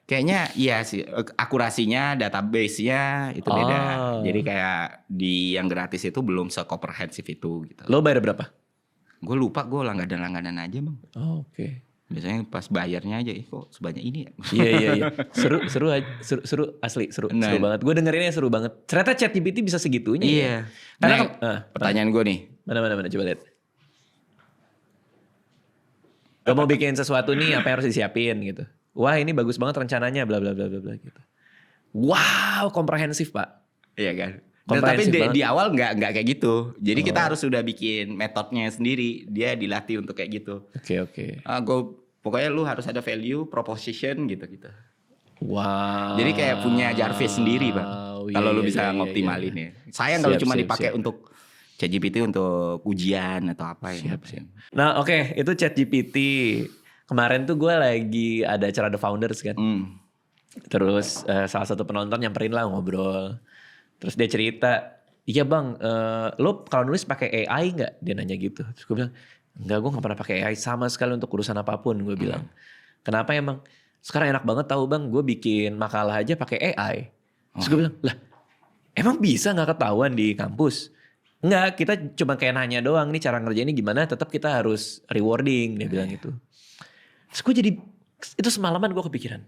S2: kayaknya iya sih. Akurasinya, database-nya itu beda. Jadi kayak di yang gratis itu belum se-komprehensif itu gitu.
S1: Lo bayar berapa?
S2: Gue lupa, gue langganan aja bang.
S1: Oh, oke.
S2: Biasanya pas bayarnya aja, kok sebanyak ini ya?
S1: Iya. Seru asli, seru banget. Gue dengerinnya seru banget. Ternyata ChatGPT bisa segitunya.
S2: Iya.
S1: Ya? Karena
S2: pertanyaan gue nih.
S1: Mana coba lihat. Gak mau bikin sesuatu nih, apa yang harus disiapin gitu. Wah, ini bagus banget rencananya, bla bla bla bla gitu. Wow, komprehensif Pak.
S2: Iya kan. Tapi di awal nggak kayak gitu. Jadi kita harus sudah bikin metodenya sendiri. Dia dilatih untuk kayak gitu.
S1: Oke.
S2: Pokoknya lu harus ada value, proposition gitu.
S1: Wow.
S2: Jadi kayak punya Jarvis sendiri bang. Kalau lu bisa ngoptimalin ya. Sayang kalau cuma dipakai untuk ChatGPT untuk ujian atau apa ya.
S1: Siap. Nah oke, itu ChatGPT. Kemarin tuh gue lagi ada acara The Founders kan. Terus salah satu penonton nyamperin lah ngobrol. Terus dia cerita, iya bang, lo kalau nulis pakai AI nggak? Dia nanya gitu. Terus gue bilang, enggak, gue nggak pernah pakai AI sama sekali untuk urusan apapun. Gue bilang, kenapa emang? Sekarang enak banget tahu bang, gue bikin makalah aja pakai AI. Terus gue bilang, lah, emang bisa nggak ketahuan di kampus? Enggak, kita cuma kayak nanya doang nih cara ngerjainnya gimana. Tetap kita harus rewarding, dia bilang gitu. Terus gue jadi, itu semalaman gue kepikiran.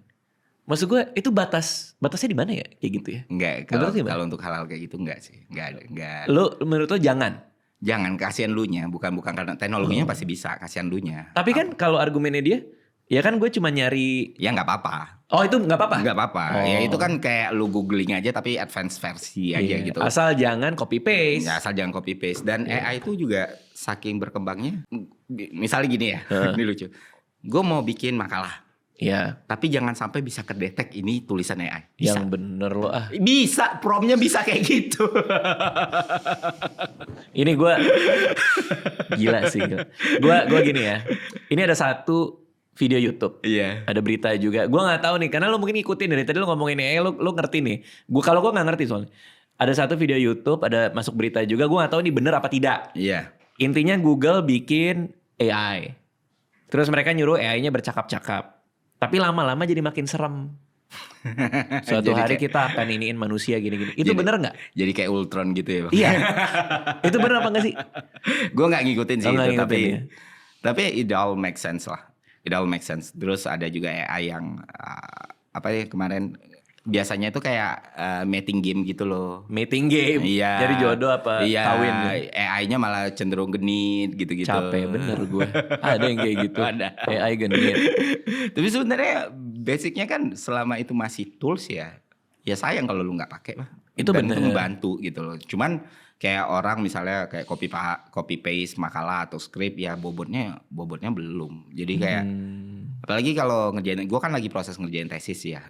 S1: Maksud gue itu batasnya di mana ya kayak gitu ya?
S2: Enggak, kalau untuk hal-hal kayak gitu enggak sih. Enggak.
S1: Lo menurut lo jangan?
S2: Jangan, kasihan lu nya, bukan karena teknologinya pasti bisa, kasihan lu nya.
S1: Tapi kan kalau argumennya dia, ya kan gue cuma nyari.
S2: Ya nggak apa-apa.
S1: Oh itu nggak apa-apa?
S2: Nggak apa-apa. Ya itu kan kayak lu googling aja tapi advance versi aja gitu.
S1: Asal jangan copy paste.
S2: Ya, asal jangan copy paste. Dan AI itu juga saking berkembangnya. Misalnya gini ya, ini lucu. Gue mau bikin makalah.
S1: Iya.
S2: Tapi jangan sampai bisa kedetek ini tulisan AI. Bisa.
S1: Yang bener lo ah.
S2: Bisa, promptnya bisa kayak gitu.
S1: Ini gue gila sih. Gue gini ya. Ini ada satu video YouTube.
S2: Iya.
S1: Ada berita juga. Gue nggak tahu nih, karena lo mungkin ngikutin dari tadi lo ngomongin AI, lo ngerti nih. Kalau gue nggak ngerti soalnya. Ada satu video YouTube, ada masuk berita juga. Gue nggak tahu ini bener apa tidak.
S2: Iya.
S1: Intinya Google bikin AI. Terus mereka nyuruh AI-nya bercakap-cakap. Tapi lama-lama jadi makin serem. Suatu hari kita akan iniin manusia gini-gini. Itu bener gak?
S2: Jadi kayak Ultron gitu ya Bang?
S1: Iya. Itu bener apa gak sih?
S2: Gue gak ngikutin sih itu.
S1: Ya?
S2: Tapi it all make sense lah. It all make sense. Terus ada juga AI yang kemarin biasanya itu kayak mating game gitu loh.
S1: Mating game?
S2: Iya.
S1: Jadi jodoh apa kawin?
S2: AI-nya malah cenderung genit gitu-gitu.
S1: Capek bener gue. Ada yang kayak gitu.
S2: Ada.
S1: AI genit.
S2: Tapi sebenarnya basicnya kan selama itu masih tools ya sayang kalau lu nggak pakai lah.
S1: Itu bener.
S2: Itu membantu gitu loh. Cuman kayak orang misalnya kayak copy paste makalah atau skrip ya bobotnya belum. Jadi kayak apalagi kalau ngerjain, gue kan lagi proses ngerjain tesis ya.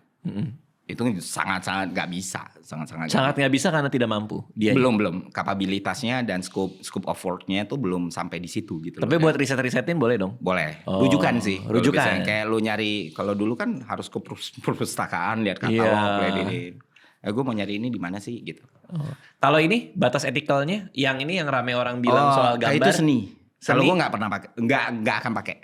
S2: Itu sangat-sangat nggak bisa, sangat
S1: nggak bisa karena tidak mampu.
S2: Belum kapabilitasnya dan scope of work-nya itu belum sampai di situ gitu.
S1: Tapi buat risetin boleh dong?
S2: Boleh. Rujukan sih.
S1: Rujukan.
S2: Kayak lu nyari, kalau dulu kan harus ke perpustakaan lihat katalog, lihat ini. Gue mau nyari ini di mana sih gitu.
S1: Kalau ini batas etikalnya, yang ini yang rame orang bilang soal gambar.
S2: Itu seni. Kalau gue nggak pernah pakai, nggak akan pakai.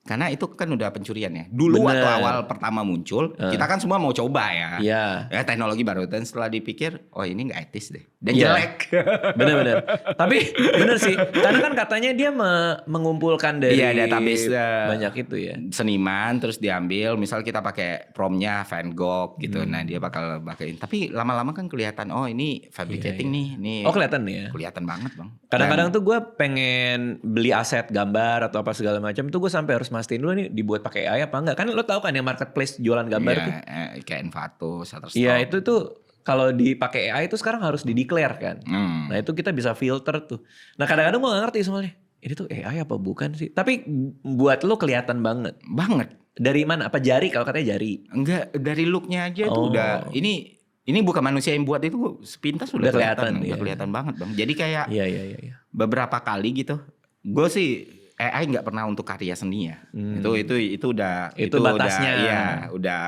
S2: Karena itu kan udah pencurian ya. Dulu waktu awal pertama muncul, kita kan semua mau coba ya.
S1: Iya.
S2: Ya teknologi baru. Dan setelah dipikir, oh ini gak etis deh. Dan jelek.
S1: Bener. Tapi bener sih. Karena kan katanya dia mengumpulkan dari
S2: database
S1: banyak itu ya.
S2: Seniman terus diambil. Misal kita pakai promptnya Van Gogh gitu. Nah dia bakal pakein. Tapi lama-lama kan kelihatan, oh ini fabricating nih.
S1: Oh kelihatan nih ya.
S2: Kelihatan banget bang.
S1: Kadang-kadang tuh gue pengen beli aset gambar atau apa segala macam. Tuh gue sampai harus mastiin dulu nih dibuat pakai AI apa enggak. Kan lo tahu kan yang marketplace jualan gambar tuh.
S2: Kayak Envato, Shutterstock.
S1: Iya itu tuh kalau dipakai AI itu sekarang harus di-declare kan. Nah itu kita bisa filter tuh. Nah kadang-kadang gue gak ngerti soalnya. Ini tuh AI apa bukan sih? Tapi buat lo kelihatan banget.
S2: Banget.
S1: Dari mana? Apa jari? Kalau katanya jari.
S2: Enggak, dari looknya aja tuh udah. Ini bukan manusia yang buat itu, sepintas udah kelihatan. Udah kelihatan banget bang. Jadi kayak beberapa kali gitu. Gue sih AI nggak pernah untuk karya seni ya. Itu udah.
S1: Itu batasnya.
S2: Iya, udah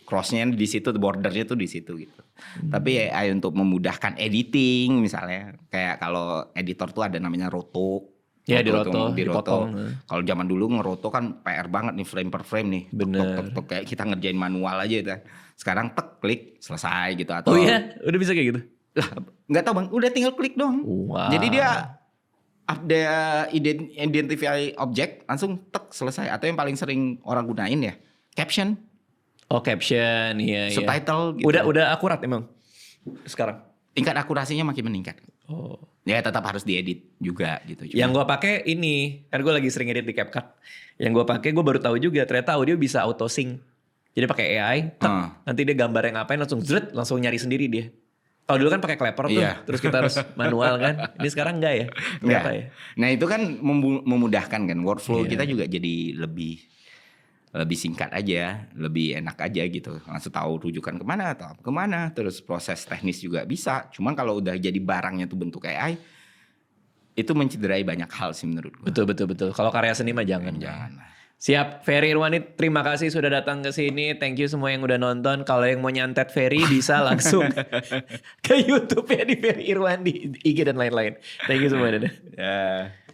S2: crossnya di situ, bordernya tuh di situ gitu. Tapi AI untuk memudahkan editing misalnya, kayak kalau editor tuh ada namanya roto.
S1: Ya di roto.
S2: Kalau zaman dulu ngeroto kan PR banget nih frame per frame nih.
S1: Bener.
S2: Tok, kayak kita ngerjain manual aja gitu. Sekarang klik selesai gitu atau.
S1: Oh iya, udah bisa kayak gitu.
S2: Lah, nggak tahu bang, udah tinggal klik dong.
S1: Wow.
S2: Jadi dia identify object langsung selesai. Atau yang paling sering orang gunain ya caption.
S1: Oh caption, iya.
S2: Subtitle gitu.
S1: Udah akurat emang sekarang.
S2: Tingkat akurasinya makin meningkat.
S1: Oh.
S2: Ya tetap harus diedit juga gitu.
S1: Yang gue pakai ini, kan gue lagi sering edit di CapCut. Yang gue pakai gue baru tahu juga ternyata audio bisa auto sync. Jadi pakai AI, nanti dia gambar yang ngapain langsung nyari sendiri dia. Kalau dulu kan pakai Clapper tuh, terus kita harus manual kan. Ini sekarang enggak ya?
S2: Enggak.
S1: Ya?
S2: Nah itu kan memudahkan kan, workflow kita juga jadi lebih singkat aja, lebih enak aja gitu. Langsung tahu rujukan kemana, terus proses teknis juga bisa. Cuman kalau udah jadi barangnya tuh bentuk AI, itu mencederai banyak hal sih menurut gue.
S1: Betul. Kalau karya seni mah jangan. Siap, Ferry Irwandi, terima kasih sudah datang ke sini. Thank you semua yang udah nonton. Kalau yang mau nyantet Ferry bisa langsung ke YouTube ya di Ferry Irwandi, IG dan lain-lain. Thank you semua. Dadah.